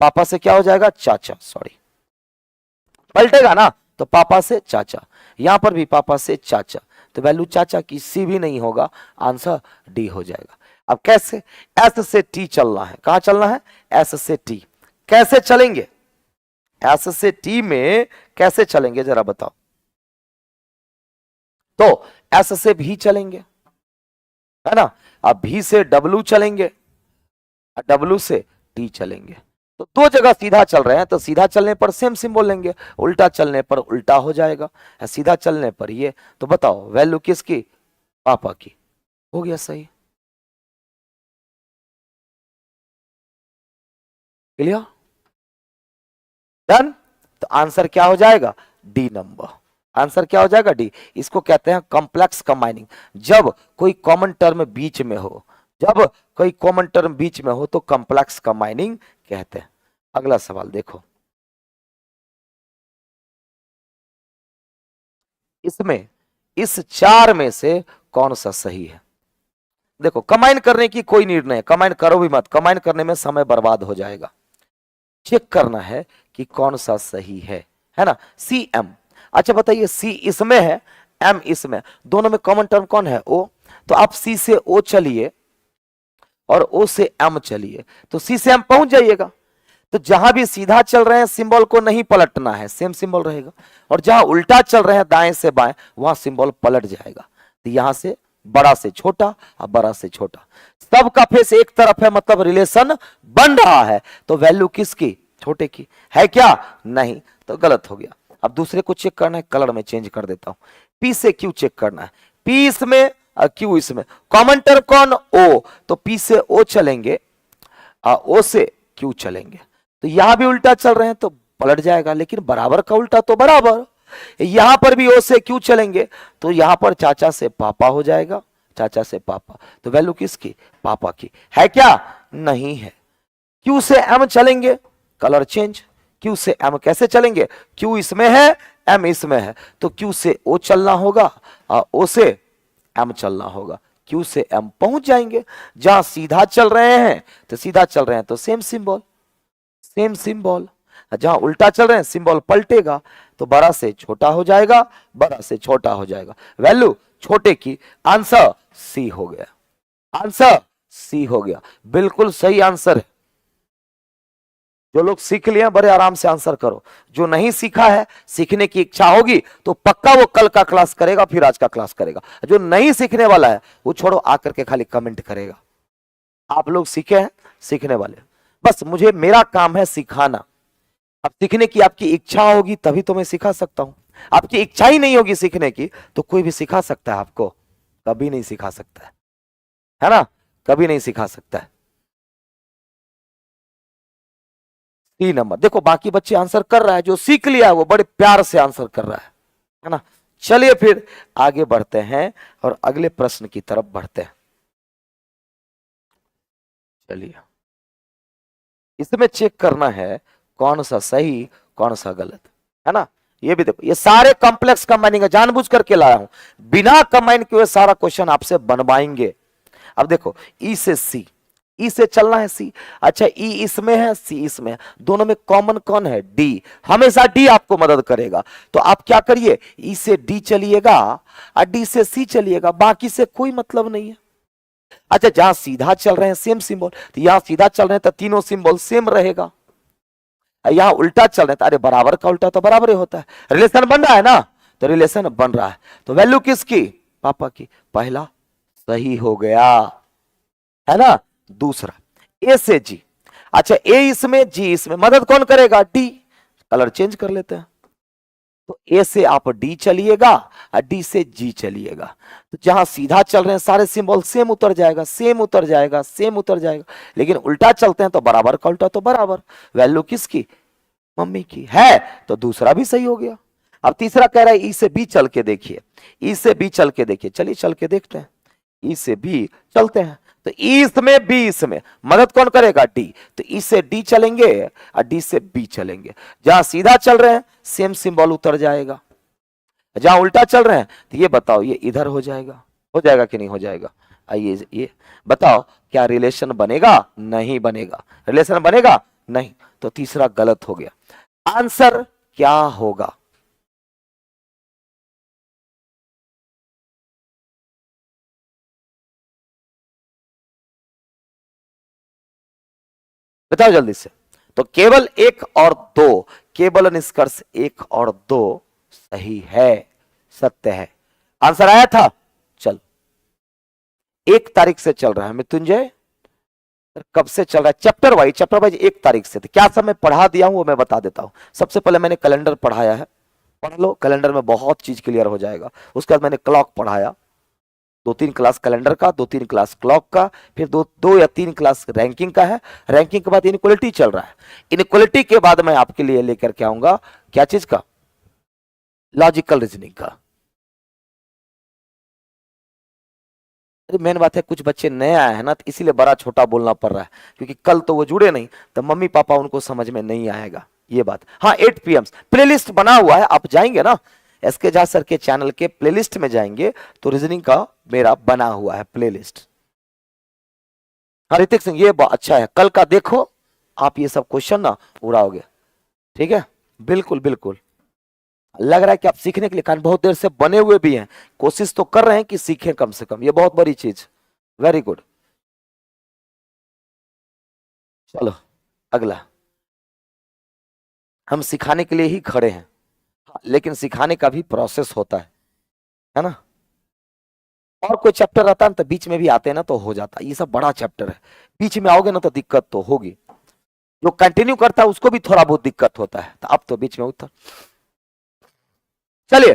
पापा से क्या हो जाएगा, चाचा, सॉरी पलटेगा ना, तो पापा से चाचा, यहां पर भी पापा से चाचा, तो वैल्यू चाचा की सी भी नहीं होगा, आंसर डी हो जाएगा। अब कैसे, एस से टी चलना है, कहां चलना है, एस से टी, कैसे चलेंगे, एस से टी में कैसे चलेंगे जरा बताओ। तो एस से भी चलेंगे, है ना, अब भी से डब्ल्यू चलेंगे, डब्ल्यू से टी चलेंगे। तो दो जगह सीधा चल रहे हैं, तो सीधा चलने पर सेम सिंबल लेंगे, उल्टा चलने पर उल्टा हो जाएगा, सीधा चलने पर ये। तो बताओ वैल्यू किसकी, पापा की, हो गया सही। क्लियर? डन। तो आंसर क्या हो जाएगा? D number. आंसर क्या हो जाएगा? डी। इसको कहते हैं कॉम्प्लेक्स कंबाइनिंग। जब कोई कॉमन टर्म बीच में हो, जब कोई कॉमन टर्म बीच में हो तो कॉम्प्लेक्स कंबाइनिंग कहते हैं। अगला सवाल देखो, इसमें इस चार में से कौन सा सही है? देखो, कंबाइन करने की कोई नीड नहीं है, कंबाइन करो भी मत, कंबाइन करने में समय बर्बाद हो जाएगा। चेक करना है कि कौन सा सही है ना? C M. अच्छा बताइए, सी इसमें है, एम इसमें, दोनों में कॉमन टर्म कौन है? ओ। तो आप सी से ओ चलिए और ओ से एम चलिए, तो सी से एम पहुंच जाइएगा। तो जहां भी सीधा चल रहे हैं सिंबल को नहीं पलटना है, सेम सिंबल रहेगा, और जहां उल्टा चल रहे हैं दाएं से बाएं वहां सिंबल पलट जाएगा। तो यहां से बड़ा से छोटा और बड़ा से छोटा, सबका फेस एक तरफ है, मतलब रिलेशन बन रहा है। तो वैल्यू किसकी? छोटे की है क्या? नहीं, तो गलत हो गया। अब दूसरे को चेक करना है, कलर में चेंज कर देता हूं। पी से क्यू चेक करना है, पी इसमें और क्यू इसमें, कॉमन टर्म कौन? ओ। तो पी से ओ चलेंगे और ओ से क्यू चलेंगे। तो यहां भी उल्टा चल रहे हैं तो पलट जाएगा, लेकिन बराबर का उल्टा तो बराबर। यहां पर भी ओ से क्यू चलेंगे तो यहां पर चाचा से पापा हो जाएगा, चाचा से पापा। तो वैल्यू किसकी? पापा की है क्या? नहीं है। क्यू से एम चलेंगे, कलर चेंज। क्यू से एम कैसे चलेंगे? क्यू इसमें है, एम इसमें है, तो क्यू से ओ चलना होगा और ओ से एम चलना होगा। क्यू से एम पहुंच जाएंगे। जहां सीधा चल रहे हैं तो सीधा चल रहे हैं तो सेम सिंबल, सेम सिंबल। जहां उल्टा चल रहे हैं सिंबल पलटेगा, तो बड़ा से छोटा हो जाएगा, बड़ा से छोटा हो जाएगा। वैल्यू छोटे की, आंसर सी हो गया, आंसर सी हो गया। बिल्कुल सही आंसर है। जो लोग सीख लिए बड़े आराम से आंसर करो, जो नहीं सीखा है, सीखने की इच्छा होगी तो पक्का वो कल का क्लास करेगा, फिर आज का क्लास करेगा। जो नहीं सीखने वाला है वो छोड़ो, आकर के खाली कमेंट करेगा। आप लोग सीखे हैं, सीखने वाले, बस मुझे मेरा काम है सिखाना। अब सीखने की आपकी इच्छा होगी तभी तो मैं सिखा सकता हूं। आपकी इच्छा ही नहीं होगी सीखने की तो कोई भी सिखा सकता है आपको? कभी नहीं सिखा सकता है ना? कभी नहीं सिखा सकता है। 3 नंबर। देखो बाकी बच्चे आंसर कर रहा है, जो सीख लिया है वो बड़े प्यार से आंसर कर रहा है ना? चलिए फिर आगे बढ़ते हैं और अगले प्रश्न की तरफ बढ़ते हैं। चलिए, इसमें चेक करना है कौन सा सही कौन सा गलत है ना? ये भी देखो, ये सारे कॉम्प्लेक्स कंबाइनिंग है, जानबूझ करके लाया हूं, बिना कंबाइन किए सारा क्वेश्चन आपसे बनवाएंगे। अब देखो, ई से सी, ई से चलना है सी। अच्छा, ई इसमें है, सी इसमें है, दोनों में कॉमन कौन है? डी। हमेशा डी आपको मदद करेगा। तो आप क्या करिए, ई से डी चलिएगा और डी से सी चलिएगा, बाकी से कोई मतलब नहीं है। अच्छा, जहां सीधा चल रहे हैं सेम सिंबल, तो यहां सीधा चल रहे हैं तो तीनों सिंबल सेम रहेगा। यहां उल्टा चल रहे हैं तो अरे बराबर का उल्टा तो बराबर ही होता है, रिलेशन बन रहा है ना? तो रिलेशन बन रहा है, तो वैल्यू किसकी? पापा की। पहला सही हो गया, है ना? दूसरा, ए से जी। अच्छा, ए इसमें जी इसमें, मदद कौन करेगा? डी। कलर चेंज कर लेते हैं, तो ए से आप डी चलिएगा और डी से जी चलिएगा। तो जहां सीधा चल रहे हैं सारे सिंबल सेम उतर जाएगा, सेम उतर जाएगा, सेम उतर जाएगा, लेकिन उल्टा चलते हैं तो बराबर का उल्टा तो बराबर। वैल्यू किसकी? मम्मी की है, तो दूसरा भी सही हो गया। अब तीसरा कह रहा है ई से बी चल के देखिए, ई से बी चल के देखिए। चलिए चल के देखते हैं, ई से बी चलते हैं। तो ई इसमें बी इसमें, मदद कौन करेगा? डी। तो ई से डी चलेंगे और डी से बी चलेंगे। जहां सीधा चल रहे हैं सेम सिंबल उतर जाएगा, जहां उल्टा चल रहे हैं तो ये बताओ, ये इधर हो जाएगा कि नहीं हो जाएगा? आइए ये बताओ, क्या रिलेशन बनेगा? नहीं बनेगा। रिलेशन बनेगा नहीं, तो तीसरा गलत हो गया। आंसर क्या होगा? बताओ जल्दी से। तो केवल एक और दो, केवल निष्कर्ष एक और दो सही है, सत्य है। आंसर आया था? चल, 1 तारीख से चल रहा है मृत्युंजय, कब से चल रहा है? चैप्टर वाइज 1 तारीख से। क्या सब मैं पढ़ा दिया हूं वो मैं बता देता हूं। सबसे पहले मैंने कैलेंडर पढ़ाया है, पढ़ लो, कैलेंडर में बहुत चीज क्लियर हो जाएगा। उसके बाद मैंने क्लॉक पढ़ाया, 2-3 क्लास कैलेंडर का, 2-3 क्लास क्लॉक का, फिर 2 या 3 क्लास रैंकिंग का है। रैंकिंग के बाद इनक्वालिटी चल रहा है। इनक्वालिटी के बाद मैं आपके लिए लेकर के आऊंगा क्या चीज का, लॉजिकल रीजनिंग का। मेन बात है कुछ बच्चे नए आए हैं ना, तो इसीलिए बड़ा छोटा बोलना पड़ रहा है, क्योंकि कल तो वो जुड़े नहीं, तो मम्मी पापा उनको समझ में नहीं आएगा ये बात। हाँ 8 PM प्लेलिस्ट बना हुआ है, आप जाएंगे ना एसके झा सर के चैनल के प्लेलिस्ट में जाएंगे तो रीजनिंग का मेरा बना हुआ है प्लेलिस्ट। हाँ ऋतिक सिंह ये अच्छा है, कल का देखो आप ये सब क्वेश्चन ना उड़ाओगे, ठीक है। बिल्कुल बिल्कुल, लग रहा है कि आप सीखने के लिए, कारण बहुत देर से बने हुए भी हैं, कोशिश तो कर रहे हैं कि सीखें कम से कम, ये बहुत बड़ी चीज। Very good. चलो अगला, हम सिखाने के लिए ही खड़े हैं, लेकिन सिखाने का भी प्रोसेस होता है ना। और कोई चैप्टर रहता है ना तो बीच में भी आते हैं ना तो हो जाता है, ये सब बड़ा चैप्टर है, बीच में आओगे ना तो दिक्कत तो होगी। जो कंटिन्यू करता है उसको भी थोड़ा बहुत दिक्कत होता है, तो अब तो बीच में उतर। चलिए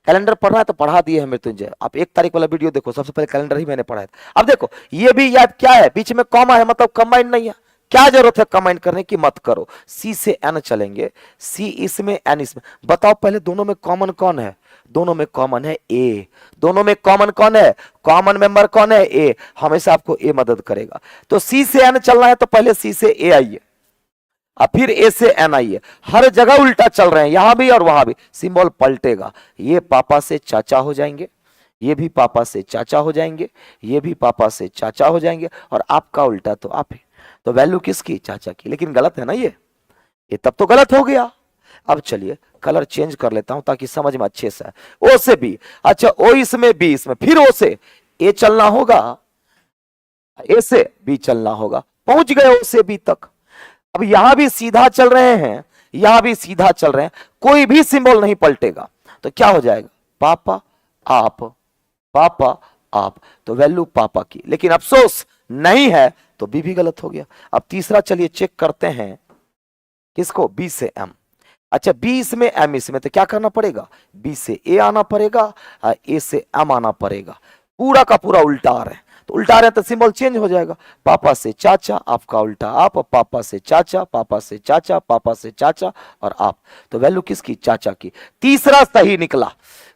कैलेंडर पढ़ना है तो पढ़ा दिए हैं मृत्युंजय, आप 1 तारीख वाला वीडियो देखो, सबसे पहले कैलेंडर ही मैंने पढ़ाया था। अब देखो ये भी याद क्या है, बीच में कॉमा है मतलब कंबाइंड नहीं है, क्या जरूरत है कंबाइंड करने की, मत करो। सी से एन चलेंगे, सी इसमें एन इसमें। बताओ पहले दोनों में कॉमन कौन है, दोनों में कॉमन है ए। दोनों में कॉमन कौन है, कॉमन मेंबर कौन है, ए। हमेशा आपको ए मदद करेगा। तो सी से एन चलना है तो पहले सी से ए आइए, अब फिर ए से एन आइए। हर जगह उल्टा चल रहे हैं, यहां भी और वहां भी, सिंबल पलटेगा। ये पापा से चाचा हो जाएंगे, ये भी पापा से चाचा हो जाएंगे, ये भी पापा से चाचा हो जाएंगे, और आपका उल्टा तो आप ही। तो वैल्यू किसकी, चाचा की। लेकिन गलत है ना ये तब तो गलत हो गया। अब चलिए कलर चेंज कर लेता हूं ताकि समझ में अच्छे से। ओ से बी, अच्छा ओ इसमें बी इसमें, फिर ओ से ए चलना होगा, ए से बी चलना होगा, पहुंच गए ओ से बी तक। अब यहां भी सीधा चल रहे हैं, यहां भी सीधा चल रहे हैं, कोई भी सिंबल नहीं पलटेगा, तो क्या हो जाएगा, पापा आप, पापा आप, तो वैल्यू पापा की। लेकिन अफसोस नहीं है तो बी भी गलत हो गया। अब तीसरा चलिए चेक करते हैं, किसको, बी से एम। अच्छा बी इसमें एम इसमें, तो क्या करना पड़ेगा, बी से ए आना पड़ेगा, ए से एम आना पड़ेगा। पूरा का पूरा उल्टा आ रहे हैं, तो उल्टा आ रहे हैं तो सिंबल चेंज हो जाएगा। पापा से चाचा, आपका उल्टा आप, पापा से चाचा, पापा से चाचा, पापा से चाचा और आप, तो वैल्यू किसकी, चाचा की। तीसरा सही निकला,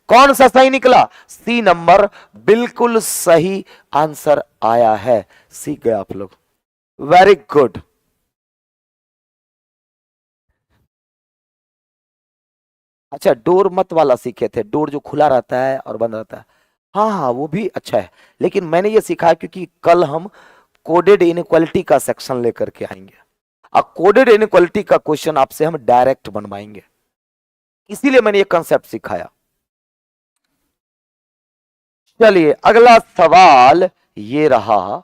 कौन सा सही निकला, सी नंबर बिल्कुल सही आंसर आया है। सीख गए आप लोग, वेरी गुड। अच्छा डोर मत वाला सीखे थे, डोर जो खुला रहता है और बंद रहता है, हाँ हाँ वो भी अच्छा है। लेकिन मैंने ये सीखा है क्योंकि कल हम कोडेड इनइक्वालिटी का सेक्शन लेकर के आएंगे, और कोडेड इनइक्वालिटी का क्वेश्चन आपसे हम डायरेक्ट बनवाएंगे, इसीलिए मैंने ये कंसेप्ट सिखाया। चलिए अगला सवाल ये रहा,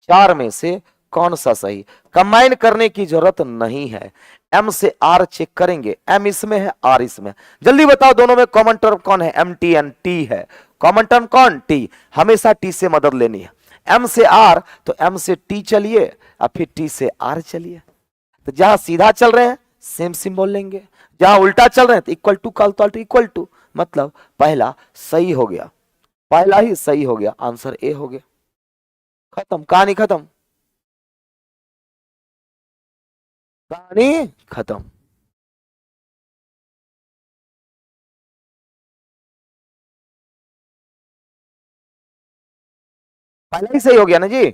4 में से कौन सा सही। कंबाइन करने की जरूरत नहीं है, एम से आर चेक करेंगे, एम इसमें है आर इसमें। जल्दी बताओ दोनों में कॉमन टर्म कौन है, एम टी एन, टी है कॉमन टर्म कौन, टी। हमेशा टी से मदद लेनी है। एम से आर तो एम से टी चलिए और फिर टी से आर चलिए। तो जहां सीधा चल रहे हैं सेम सिंबल लेंगे, जहां उल्टा चल रहे हैं तो इक्वल टू कल तो इक्वल टू, मतलब पहला सही हो गया, पहला ही सही हो गया, आंसर ए हो गया। खत्म, कहानी खत्म, कहानी खत्म। पहला ही सही हो गया ना जी,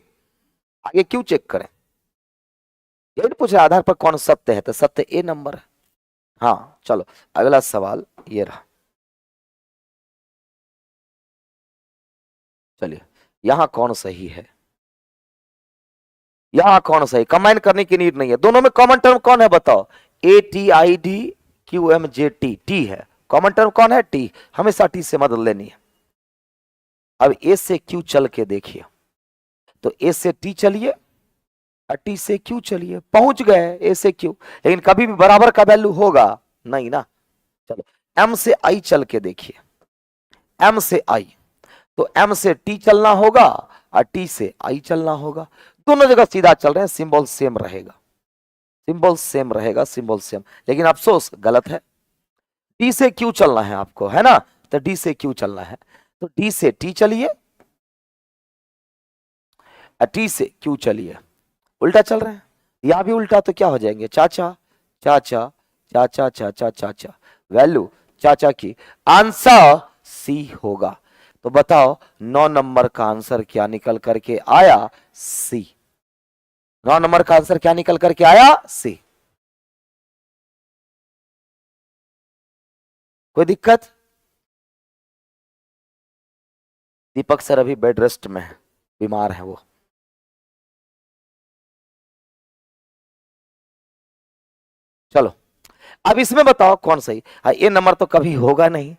आगे क्यों चेक करें। ये पूछ रहे आधार पर कौन सत्य है, तो सत्य ए नंबर है। हाँ चलो अगला सवाल ये रहा, चलिए यहां कौन सही है, यहां कौन सही। कंबाइन करने की नीड नहीं है, दोनों में कॉमन टर्म कौन है बताओ, A T I D Q M J T, T है कॉमन टर्म कौन है, टी। हमेशा टी से मदद लेनी है। अब ए से क्यू चल के देखिए, तो ए से टी चलिए और टी से क्यू चलिए, पहुंच गए ए से क्यू। लेकिन कभी भी बराबर का वैल्यू होगा नहीं ना। चलो एम से आई चल के देखिए, एम से आई, तो एम से टी चलना होगा और टी से आई चलना होगा। दोनों जगह सीधा चल रहे हैं, सिंबल सेम रहेगा, सिंबल सेम रहेगा, सिंबल सेम। लेकिन अफसोस गलत है, टी से क्यू चलना है आपको, है ना। तो डी से क्यू चलना है, तो डी से टी चलिए, टी से क्यू चलिए, उल्टा चल रहे हैं, यहां भी उल्टा, तो क्या हो जाएंगे, चाचा चाचा चाचा चाचा चाचा, वैल्यू चाचा की, आंसर सी होगा। तो बताओ 9 नंबर का आंसर क्या निकल करके आया, सी। 9 नंबर का आंसर क्या निकल करके आया, सी। कोई दिक्कत? दीपक सर अभी बेड रेस्ट में है, बीमार है वो। चलो अब इसमें बताओ कौन सही। हाँ, ये नंबर तो कभी होगा नहीं,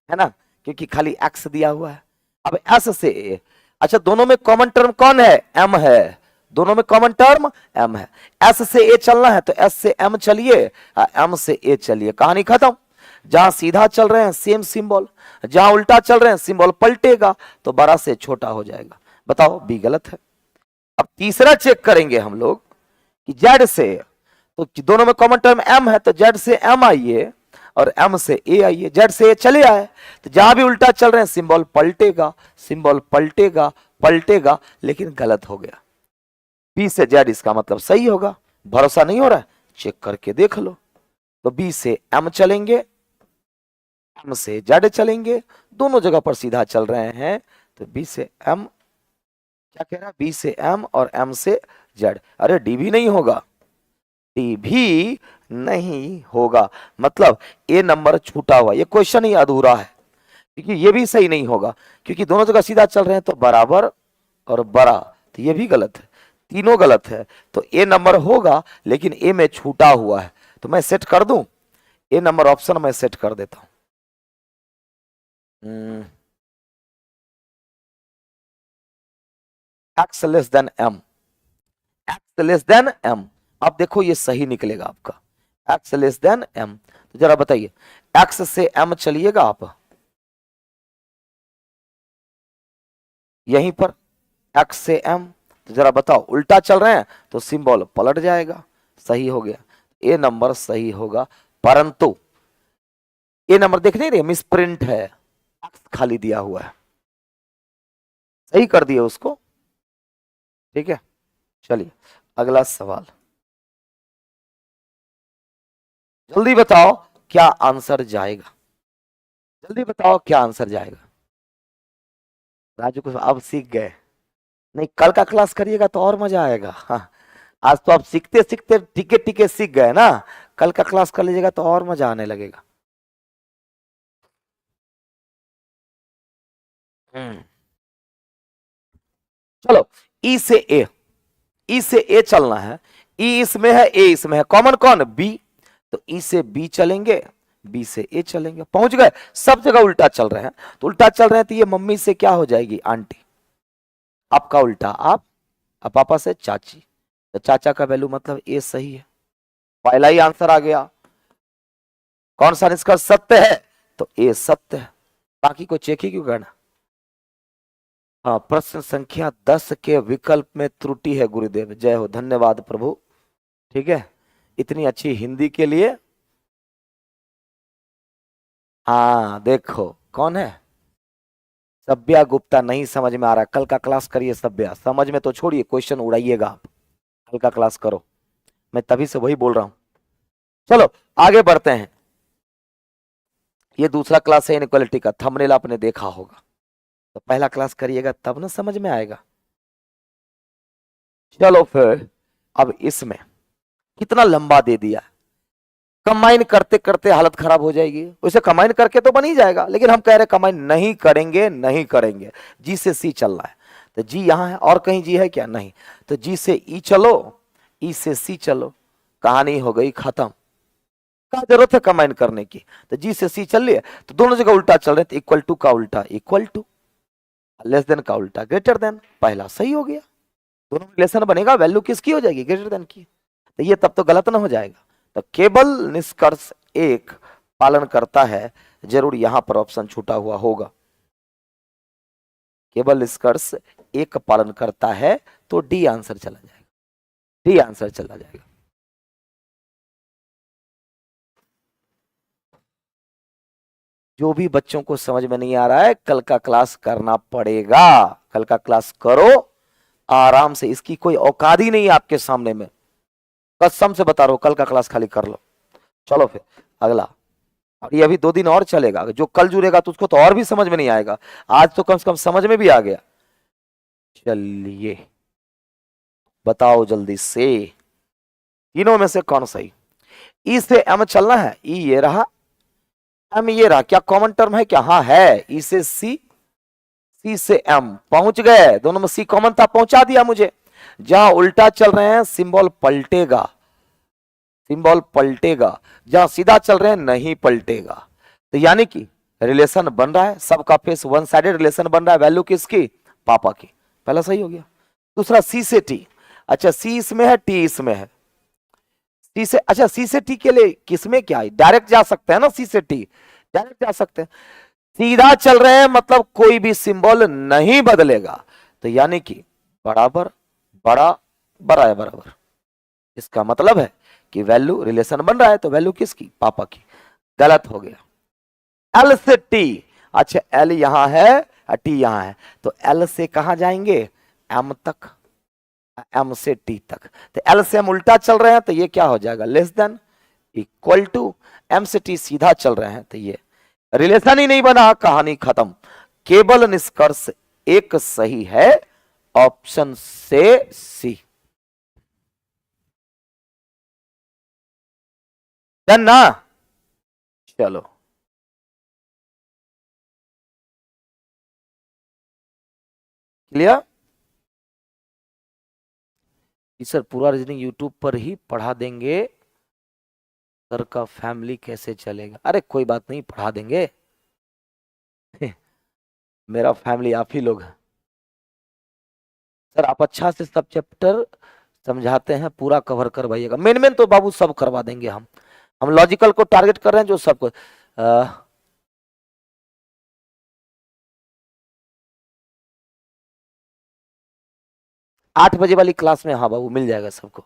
है ना, क्योंकि खाली एक्स दिया हुआ है। अब एस से ए, अच्छा दोनों में कॉमन टर्म कौन है, एम है, दोनों में कॉमन टर्म एम है। एस से ए चलना है तो एस से एम चलिए, एम से ए चलिए, कहानी खत्म। जहां सीधा चल रहे हैं सेम सिंबल, जहां उल्टा चल रहे हैं सिंबल पलटेगा, तो बड़ा से छोटा हो जाएगा। बताओ बी गलत है। अब तीसरा चेक करेंगे हम लोग कि जेड से, तो दोनों में कॉमन टर्म एम है, तो जेड से एम आइए और एम से ए आइए, जेड से ए चले आए, तो जहां भी उल्टा चल रहे हैं सिंबल पलटेगा, सिंबल पलटेगा, पलटेगा, लेकिन गलत हो गया। बी से जेड इसका मतलब सही होगा। भरोसा नहीं हो रहा है, चेक करके देख लो। तो बी से एम चलेंगे, एम से जेड चलेंगे, दोनों जगह पर सीधा चल रहे हैं, तो बी से एम, क्या कह रहा है, बी से एम और एम से जेड। अरे डी भी नहीं होगा, डी भी नहीं होगा, मतलब ए नंबर छूटा हुआ, ये क्वेश्चन ही अधूरा है, क्योंकि ये भी सही नहीं होगा, क्योंकि दोनों जगह सीधा चल रहे हैं, तो बराबर और बड़ा, तो ये भी गलत है, तीनों गलत है। तो ए नंबर होगा, लेकिन ए में छूटा हुआ है, तो मैं सेट कर दूं, ए नंबर ऑप्शन मैं सेट कर देता हूं, X less than M, X less than M. अब देखो ये सही निकलेगा आपका, एक्स लेस देन एम। तो जरा बताइए, एक्स से एम चलिएगा आप, यहीं पर एक्स से एम, तो जरा बताओ उल्टा चल रहे हैं तो सिंबल पलट जाएगा, सही हो गया, ए नंबर सही होगा। परंतु ए नंबर देख नहीं रहे, मिस प्रिंट है, एक्स खाली दिया हुआ है, सही कर दिए उसको, ठीक है। चलिए अगला सवाल, जल्दी बताओ क्या आंसर जाएगा, जल्दी बताओ क्या आंसर जाएगा। राजू को अब सीख गए, नहीं कल का क्लास करिएगा तो और मजा आएगा। हाँ, आज तो आप सीखते सीखते टिके टिके सीख गए ना, कल का क्लास कर लीजिएगा तो और मजा आने लगेगा। चलो ई से ए, ई से ए चलना है, ई इसमें है ए इसमें है, कॉमन कौन, बी, तो ई से बी चलेंगे, बी से ए चलेंगे, पहुंच गए। सब जगह उल्टा चल रहे हैं, तो उल्टा चल रहे हैं तो ये मम्मी से क्या हो जाएगी, आंटी, आपका उल्टा आप, और पापा से चाची, तो चाचा का वैल्यू मतलब ए सही है, पहला ही आंसर आ गया। कौन सा निष्कर्ष सत्य है, तो ए सत्य है, बाकी को चेक ही क्यों करना। हाँ, प्रश्न संख्या 10 के विकल्प में त्रुटि है गुरुदेव, जय हो, धन्यवाद प्रभु, ठीक है, इतनी अच्छी हिंदी के लिए। हाँ देखो कौन है, सभ्या गुप्ता, नहीं समझ में आ रहा, कल का क्लास करिए सभ्या, समझ में तो छोड़िए, क्वेश्चन उड़ाइएगा आप, कल का क्लास करो, मैं तभी से वही बोल रहा हूं। चलो आगे बढ़ते हैं, ये दूसरा क्लास है इनक्वालिटी का, थंबनेल आपने देखा होगा, तो पहला क्लास करिएगा तब ना समझ में आएगा। चलो फिर, अब इसमें कितना लंबा दे दिया, कंबाइन करते करते हालत खराब हो जाएगी, वैसे कंबाइन करके तो बन ही जाएगा, लेकिन हम कह रहे कंबाइन नहीं करेंगे, नहीं करेंगे। जी से सी चलना है, तो जी यहां है, और कहीं जी है क्या, नहीं, तो जी से ई चलो, ई से सी चलो, कहानी हो गई खत्म, क्या जरूरत है कंबाइन करने की, तो जी से सी चल लिए, तो दोनों जगह उल्टा चल रहे, तो इक्वल टू का उल्टा इक्वल टू, लेस देन का उल्टा ग्रेटर देन, पहला सही हो गया, दोनों में रिलेशन बनेगा, वैल्यू किसकी हो जाएगी, ग्रेटर देन की, तो ये तब तो गलत ना हो जाएगा। तो केवल निष्कर्ष एक पालन करता है, जरूर यहां पर ऑप्शन छूटा हुआ होगा, केवल निष्कर्ष एक पालन करता है, तो डी आंसर चला जाएगा, डी आंसर चला जाएगा। जो भी बच्चों को समझ में नहीं आ रहा है कल का क्लास करना पड़ेगा, कल का क्लास करो आराम से, इसकी कोई औकात ही नहीं है आपके सामने में, कसम से बता रहा हूं, कल का क्लास खाली कर लो। चलो फिर अगला, और ये अभी 2 दिन और चलेगा, जो कल जुड़ेगा तो उसको तो और भी समझ में नहीं आएगा, आज तो कम से कम समझ में भी आ गया। चलिए बताओ जल्दी से, तीनों में से कौन सही? ई से एम चलना है, ई ये रहा, एम ये रहा, क्या कॉमन टर्म है क्या? हाँ है, ई से सी, सी से एम, पहुंच गए, दोनों में सी कॉमन था, पहुंचा दिया मुझे। जहां उल्टा चल रहे हैं सिंबल पलटेगा, सिंबल पलटेगा, जहां सीधा चल रहे हैं नहीं पलटेगा। तो यानी कि रिलेशन बन रहा है, सबका फेस वन साइडेड रिलेशन बन रहा है, वैल्यू किसकी? पापा की, पहला सही हो गया। दूसरा सी से टी, अच्छा सी इसमें है टी इसमें है, सी से, अच्छा सी से टी के लिए किसमें क्या है, डायरेक्ट जा सकते हैं ना, सी से टी डायरेक्ट जा सकते हैं, सीधा चल रहे हैं मतलब कोई भी सिंबल नहीं बदलेगा, तो यानी कि बराबर, बड़ा, बड़ा है बराबर, इसका मतलब है कि वैल्यू रिलेशन बन रहा है, तो वैल्यू किसकी? पापा की, गलत हो गया। एल से टी, अच्छा एल यहां है और टी यहां है, तो एल से कहां जाएंगे? एम तक, एम से टी तक, तो एल से एम उल्टा चल रहे हैं तो ये क्या हो जाएगा? Less than, equal to, M से टी सीधा चल रहे हैं तो ये रिलेशन ही नहीं बना, कहानी खत्म। केवल निष्कर्ष एक सही है, ऑप्शन से सी। डन ना? चलो क्लियर? सर पूरा रीजनिंग यूट्यूब पर ही पढ़ा देंगे, सर का फैमिली कैसे चलेगा? अरे कोई बात नहीं, पढ़ा देंगे मेरा फैमिली आप ही लोग हैं सर, आप अच्छा से सब चैप्टर समझाते हैं, पूरा कवर करवाइएगा, मेन मेन तो बाबू सब करवा देंगे हम लॉजिकल को टारगेट कर रहे हैं, जो सबको 8 बजे वाली क्लास में, हाँ बाबू मिल जाएगा सबको।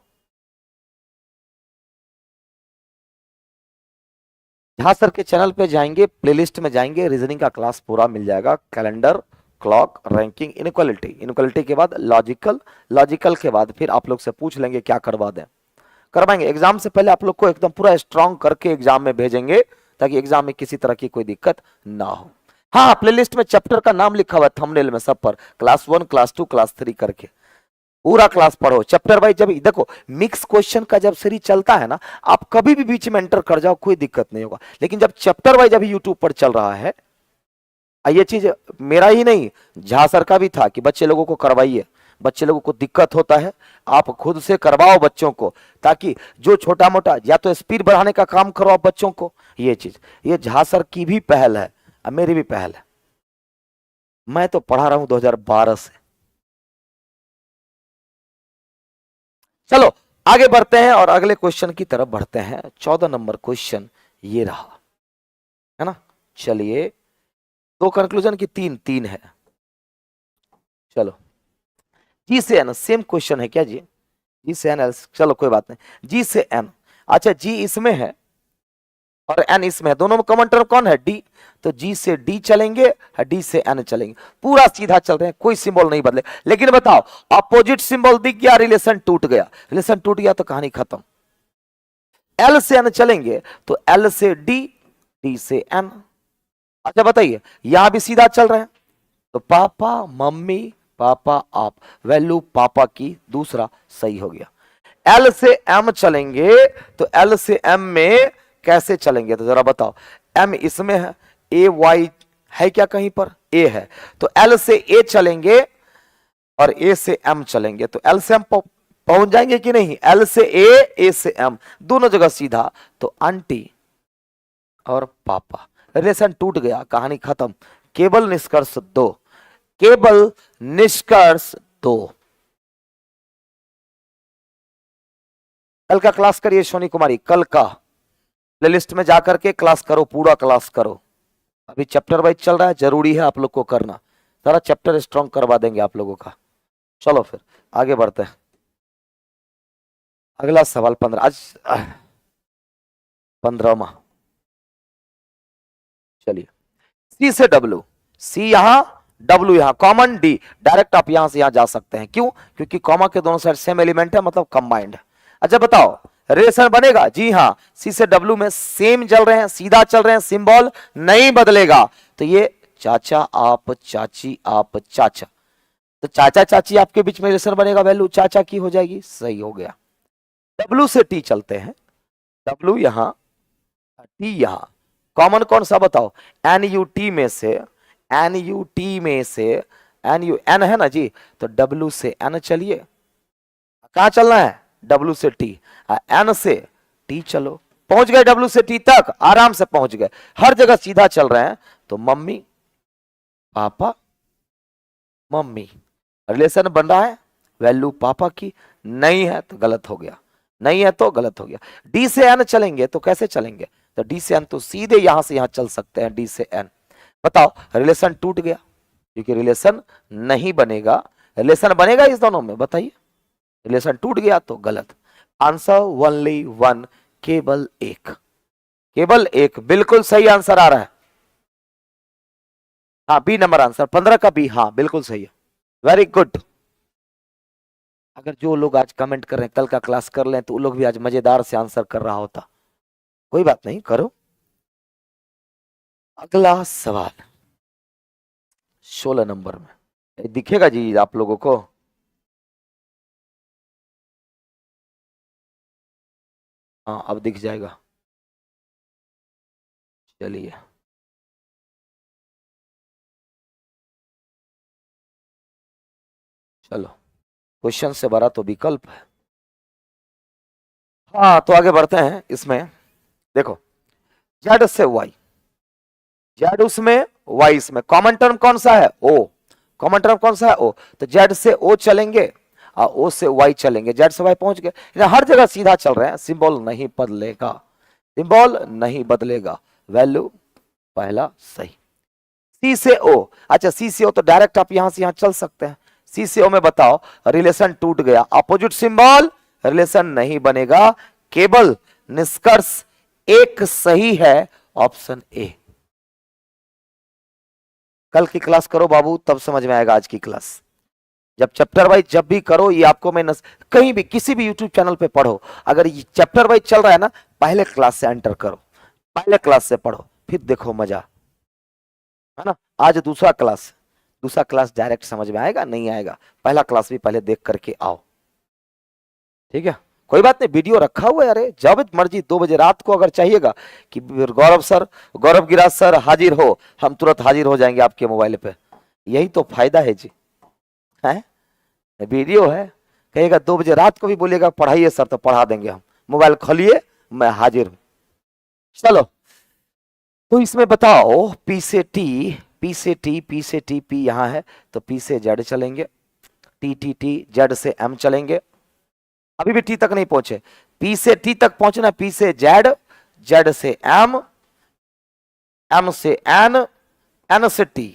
जहां सर के चैनल पे जाएंगे, प्लेलिस्ट में जाएंगे, रीजनिंग का क्लास पूरा मिल जाएगा, calendar, clock, ranking, inequality, inequality के बाद लॉजिकल, लॉजिकल के बाद फिर आप लोग से पूछ लेंगे क्या करवा दें, करवाएंगे। एग्जाम से पहले आप लोग को एकदम पूरा स्ट्रांग करके एग्जाम में भेजेंगे, ताकि एग्जाम में किसी तरह की कोई दिक्कत ना हो। हाँ प्लेलिस्ट में चैप्टर का नाम लिखा हुआ है थंबनेल में सब पर, क्लास 1, क्लास 2, क्लास 3 करके पूरा क्लास पढ़ो चैप्टर वाइज। जब देखो मिक्स क्वेश्चन का जब सीरीज चलता है ना, आप कभी भी बीच में एंटर कर जाओ, कोई दिक्कत नहीं होगा, लेकिन जब चैप्टर वाइज अभी यूट्यूब पर चल रहा है, ये चीज मेरा ही नहीं झा सर का भी था कि बच्चे लोगों को करवाइए, बच्चे लोगों को दिक्कत होता है, आप खुद से करवाओ बच्चों को, ताकि जो छोटा मोटा या तो स्पीड बढ़ाने का काम करो आप बच्चों को, ये चीज, ये झा सर की भी पहल है और मेरी भी पहल है, मैं तो पढ़ा रहा हूं 2012 से। चलो आगे बढ़ते हैं और अगले क्वेश्चन की तरफ बढ़ते हैं। 14 नंबर क्वेश्चन ये रहा, है ना? चलिए, दो कंक्लूजन की तीन तीन है। चलो जी से एन सेम क्वेश्चन है क्या जी? जी से एन, चलो कोई बात नहीं, जी से एन, अच्छा जी इसमें है और एन इसमें है, दोनों में कॉमन टर्म कौन है? डी, तो जी से डी चलेंगे, डी से एन चलेंगे, पूरा सीधा चल रहे हैं, कोई सिंबल नहीं बदले। लेकिन बताओ अपोजिट सिंबल दिख गया, रिलेशन टूट गया, रिलेशन टूट गया तो कहानी खत्म। एल से एन चलेंगे तो एल से डी, डी से एन, अच्छा बताइए यहां भी सीधा चल रहे हैं, तो पापा मम्मी पापा आप, वैल्यू पापा की, दूसरा सही हो गया। एल से एम चलेंगे तो एल से एम में कैसे चलेंगे, तो जरा बताओ, एम इसमें है, ए वाई है क्या कहीं पर? ए है, तो एल से ए चलेंगे और ए से एम चलेंगे, तो एल से एम पहुंच जाएंगे कि नहीं? एल से ए से एम, दोनों जगह सीधा, तो आंटी और पापा, रिलेशन टूट गया, कहानी खत्म। केवल निष्कर्ष दो, केवल निष्कर्ष दो। कल का क्लास करिए सोनी कुमारी, कल का प्लेलिस्ट में जाकर के क्लास करो, पूरा क्लास करो, अभी चैप्टर वाइज चल रहा है, जरूरी है आप लोग को करना, सारा चैप्टर स्ट्रॉन्ग करवा देंगे आप लोगों का। चलो फिर आगे बढ़ते हैं, अगला सवाल 15, आज 15वां, चलिए सी से डब्ल्यू, सी यहां डब्ल्यू यहां, कॉमन डी, डायरेक्ट आप यहां से यहां जा सकते हैं। क्यों? क्योंकि कॉमा के दोनों साइड सेम एलिमेंट है, मतलब कंबाइंड है। अच्छा बताओ रिलेशन बनेगा? जी हाँ, सी से डब्ल्यू में सेम चल रहे हैं, सीधा चल रहे हैं, सिंबल नहीं बदलेगा। तो ये चाचा आप, चाची आप, चाचा, तो चाचा चाची आपके बीच में रिलेशन बनेगा, वैल्यू चाचा की हो जाएगी। सही हो गया। डब्ल्यू से टी चलते हैं, डब्ल्यू यहां, टी यहां, कॉमन कौन सा बताओ? एन यू टी में से, एन यू टी में से, एन यू, एन है ना जी, तो डब्ल्यू से एन चलिए, कहां चलना है? डब्ल्यू से टी, एन से टी चलो, पहुंच गए डब्ल्यू से टी तक, आराम से पहुंच गए, हर जगह सीधा चल रहे हैं। तो मम्मी पापा मम्मी, रिलेशन बन रहा है, वैल्यू पापा की, नहीं है तो गलत हो गया, नहीं है तो गलत हो गया। डी से एन चलेंगे तो कैसे चलेंगे? तो डी से एन तो सीधे यहां से यहां चल सकते हैं, डी से एन। बताओ रिलेशन टूट गया, क्योंकि रिलेशन नहीं बनेगा। रिलेशन बनेगा इस दोनों में? बताइए, रिलेशन टूट गया तो गलत। आंसर ओनली वन, केवल एक, केवल एक, बिल्कुल सही आंसर आ रहा है। हाँ बी नंबर आंसर, 15 का बी, हाँ बिल्कुल सही है, वेरी गुड। अगर जो लोग आज कमेंट कर रहे हैं कल का क्लास कर लें तो वो लोग भी आज मजेदार से आंसर कर रहा होता। कोई बात नहीं, करो। अगला सवाल 16 नंबर में दिखेगा जी आप लोगों को? हाँ अब दिख जाएगा, चलिए। चलो, क्वेश्चन से बड़ा तो विकल्प है। हाँ तो आगे बढ़ते हैं। इसमें देखो, जेड से वाई, जेड उसमें वाई इसमें, कॉमन टर्म कौन सा है? ओ, कॉमन टर्म कौन सा है? ओ, तो जेड से ओ चलेंगे और ओ से वाई चलेंगे, जेड से वाई पहुंच गए, हर जगह सीधा चल रहे हैं, सिंबल नहीं बदलेगा, सिंबल नहीं बदलेगा, वैल्यू पहला सही। सी से ओ, अच्छा सी से ओ तो डायरेक्ट आप यहां से यहां चल सकते हैं। सी से ओ में बताओ रिलेशन टूट गया, अपोजिट सिंबल, रिलेशन नहीं बनेगा, केवल निष्कर्ष एक सही है, ऑप्शन ए। कल की क्लास करो बाबू, तब समझ में आएगा आज की क्लास। जब चैप्टर वाइज जब भी करो, ये आपको मैं कहीं भी किसी भी यूट्यूब चैनल पे पढ़ो, अगर ये चैप्टर वाइज चल रहा है ना, पहले क्लास से एंटर करो, पहले क्लास से पढ़ो, फिर देखो मजा, है ना। आज दूसरा क्लास, दूसरा क्लास डायरेक्ट समझ में आएगा नहीं आएगा, पहला क्लास भी पहले देख करके आओ, ठीक है। कोई बात नहीं, वीडियो रखा हुआ है, अरे जब मर्जी 2 बजे रात को अगर चाहिएगा कि गौरव सर, गौरव गिराज सर हाजिर हो, हम तुरंत हाजिर हो जाएंगे आपके मोबाइल पे। यही तो फायदा है जी, है वीडियो है। कहेगा 2 बजे रात को भी बोलेगा पढ़ाइए सर, तो पढ़ा देंगे हम, मोबाइल खोलिए मैं हाजिर हूं। चलो, तो इसमें बताओ पी से टी, पी से टी, पी से टी, पी यहां है तो पी से जेड चलेंगे, टी टी टी, जेड से एम चलेंगे, अभी भी टी तक नहीं पहुंचे, पी से टी तक पहुंचना, पी से जेड, जेड से एम, एम से एन, एन से टी,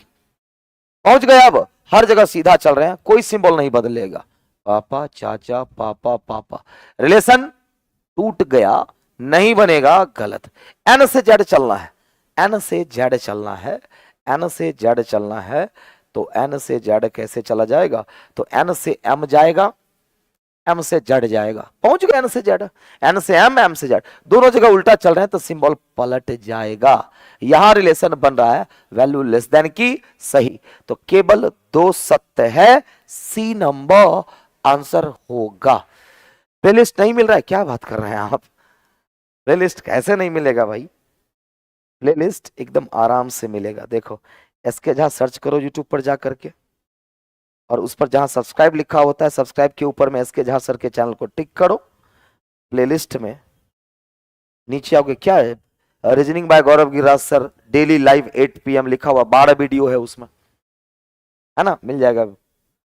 पहुंच गए। अब हर जगह सीधा चल रहे हैं, कोई सिंबल नहीं बदलेगा, पापा चाचा पापा पापा, रिलेशन टूट गया, नहीं बनेगा, गलत। एन से जेड चलना है, एन से जेड चलना है, एन से जेड चलना है, तो एन से जेड कैसे चला जाएगा? तो एन से एम जाएगा, एम से जेड जाएगा, पहुंच गए एन से जेड, एन से एम, एम से जेड, दोनों जगह उल्टा चल रहे हैं तो सिंबल पलट जाएगा। यहां रिलेशन बन रहा है वैल्यू लेस देन की, सही, तो केवल 2 सत्य है, सी नंबर आंसर होगा। प्लेलिस्ट नहीं मिल रहा है, क्या बात कर रहे हैं आप? प्लेलिस्ट कैसे नहीं मिलेगा भाई? प्लेलिस्ट एकदम आराम से मिलेगा। देखो एसके झा सर्च करो यूट्यूब पर जा करके, और उस पर जहां सब्सक्राइब लिखा होता है, सब्सक्राइब के ऊपर में एसके झा सर के चैनल को टिक करो, प्लेलिस्ट में नीचे आओगे, क्या है, रीजनिंग बाय गौरव Giriraj sir daily live 8 PM लिखा हुआ, 12 वीडियो है उसमें, है ना, मिल जाएगा,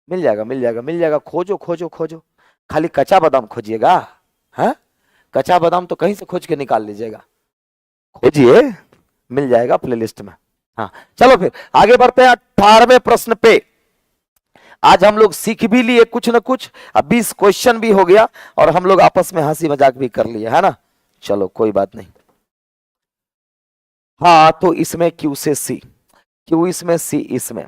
मिल जाएगा, मिल जाएगा, मिल जाएगा, खोजो खोजो खोजो, खाली कच्चा बादाम खोजिएगा, है कच्चा बादाम तो कहीं से खोज के निकाल लीजिएगा, खोजिए, मिल जाएगा प्लेलिस्ट में। हाँ चलो फिर आगे बढ़ते हैं 18वें प्रश्न पे। आज हम लोग सीख भी लिए कुछ न कुछ, अब 20 क्वेश्चन भी हो गया, और हम लोग आपस में हंसी मजाक भी कर लिए, है ना। चलो कोई बात नहीं। हाँ तो इसमें क्यू से सी, क्यू इसमें, सी इसमें,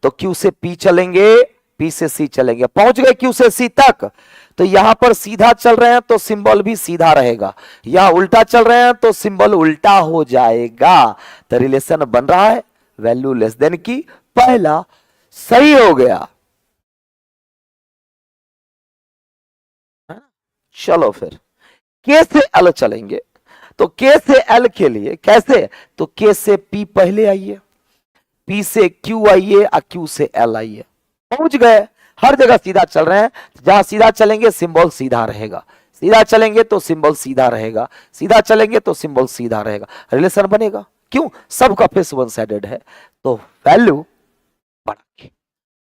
तो क्यू से पी चलेंगे, पी से सी चलेंगे, पहुंच गए क्यू से सी तक। तो यहां पर सीधा चल रहे हैं तो सिंबल भी सीधा रहेगा, यहां उल्टा चल रहे हैं तो सिंबल उल्टा हो जाएगा। तो रिलेशन बन रहा है वैल्यू लेस देन की, पहला सही हो गया। चलो फिर के से एल चलेंगे, तो के से एल के लिए कैसे, तो के से पी पहले आइए, पी से क्यू आइए और क्यू से एल आइए, पहुंच गए। हर जगह सीधा चल रहे हैं, जहां सीधा चलेंगे सिंबल सीधा रहेगा, सीधा चलेंगे तो सिंबल सीधा रहेगा, सीधा चलेंगे तो सिंबल सीधा रहेगा, रिलेशन बनेगा। क्यों, सबका फेस वन साइडेड है, तो वैल्यू बढ़ा के,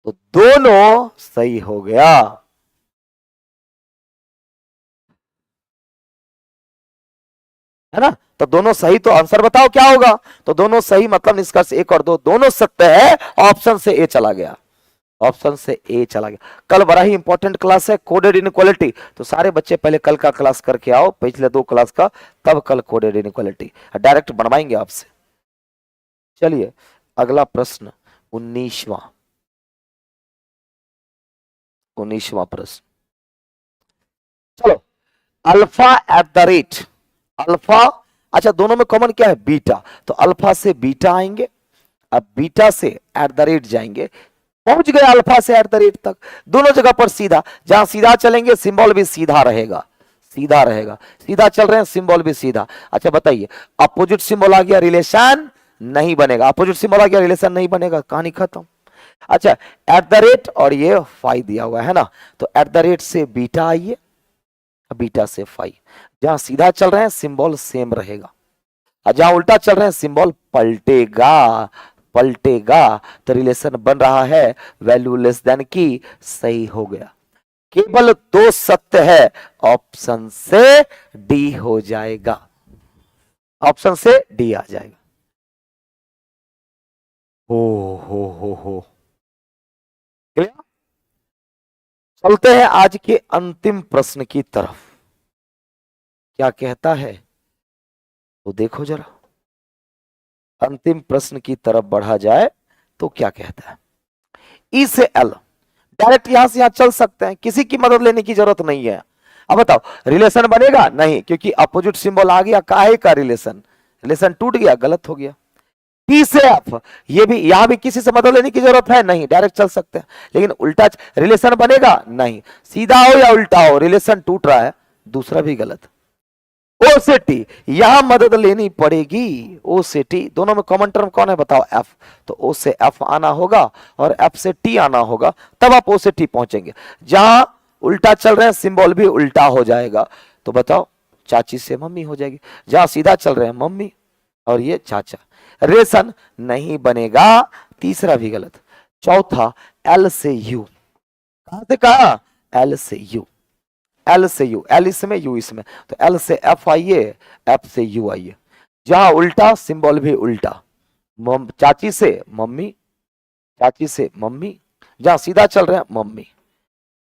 तो दोनों सही हो गया। है ना, तो दोनों सही, तो आंसर बताओ क्या होगा। तो दोनों सही मतलब निष्कर्ष एक और दो दोनों सत्य है, ऑप्शन से ए चला गया, ऑप्शन से ए चला गया। कल बड़ा ही इंपॉर्टेंट क्लास है कोडेड इनइक्वालिटी, तो सारे बच्चे पहले कल का क्लास करके आओ, पिछले 2 क्लास का, तब कल कोडेड इनइक्वालिटी डायरेक्ट बनवाएंगे आपसे। चलिए अगला प्रश्न 19वां प्रश्न। चलो, alpha at the rate, alpha, अच्छा दोनों में कॉमन क्या है, बीटा, तो अल्फा से बीटा आएंगे, अब बीटा से एट द रेट जाएंगे, पहुंच गए अल्फा से एट द रेट तक, दोनों जगह पर सीधा, जहां सीधा चलेंगे सिंबल भी सीधा रहेगा, सीधा रहेगा, सीधा चल रहे हैं सिंबल भी सीधा। अच्छा बताइए, अपोजिट सिंबल आ गया रिलेशन नहीं बनेगा, अपोजिट सिंबल आ गया रिलेशन नहीं बनेगा, कहानी खत्म। अच्छा एट द रेट और ये फाई दिया हुआ है ना, तो एट द रेट से बीटा आइए, बीटा से फाई, जहां सीधा चल रहे हैं सिंबल सेम रहेगा, और जहां उल्टा चल रहे हैं सिंबल पलटेगा, पलटेगा, तो रिलेशन बन रहा है वैल्यू लेस देन की, सही हो गया। केवल 2 सत्य है, ऑप्शन से डी हो जाएगा, ऑप्शन से डी आ जाएगा। हो क्लियर। चलते हैं आज के अंतिम प्रश्न की तरफ, क्या कहता है तो देखो जरा, अंतिम प्रश्न की तरफ बढ़ा जाए तो क्या कहता है। ई से एल डायरेक्ट यहां से यहां चल सकते हैं, किसी की मदद लेने की जरूरत नहीं है। अब बताओ रिलेशन बनेगा नहीं, क्योंकि अपोजिट सिंबल आ गया, काहे का रिलेशन, रिलेशन टूट गया, गलत हो गया। पी से एफ, ये भी यहां भी किसी से मदद लेने की जरूरत है नहीं, डायरेक्ट चल सकते हैं, लेकिन उल्टा रिलेशन बनेगा नहीं, सीधा हो या उल्टा हो रिलेशन टूट रहा है, दूसरा भी गलत। ओ से टी, यहां मदद लेनी पड़ेगी, ओ से टी, दोनों में कॉमन टर्म कौन है बताओ, एफ, तो ओ से एफ आना होगा और एफ से टी आना होगा, तब आप ओ से टी पहुंचेंगे। जहां उल्टा चल रहे हैं सिंबल भी उल्टा हो जाएगा, तो बताओ चाची से मम्मी हो जाएगी, जहां सीधा चल रहे हैं मम्मी और ये चाचा, रिलेशन नहीं बनेगा, तीसरा भी गलत। चौथा एल से यू, कहां से कहा, एल से यू, एल से यू, एल इसमें यू इसमें, तो एल से एफ आइए, एफ से यू आइए, जहां उल्टा सिंबल भी उल्टा, चाची से मम्मी, चाची से मम्मी, जहां सीधा चल रहे हैं मम्मी,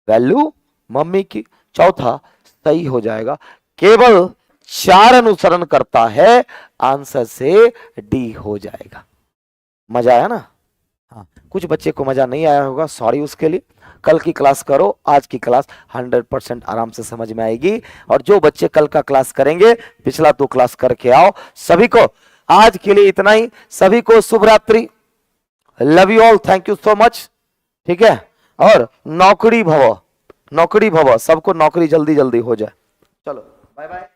वैल्यू मम्मी की, चौथा सही हो जाएगा। केवल 4 अनुसरण करता है, आंसर से डी हो जाएगा। मजा आया ना, हाँ कुछ बच्चे को मजा नहीं आया होगा, सॉरी उसके लिए, कल की क्लास करो, आज की क्लास 100% आराम से समझ में आएगी। और जो बच्चे कल का क्लास करेंगे पिछला 2 क्लास करके आओ। सभी को आज के लिए इतना ही, सभी को शुभ रात्रि, love you all, thank you so much, ठीक है। और नौकरी भव, नौकरी भव, सबको नौकरी जल्दी जल्दी हो जाए। चलो बाय बाय।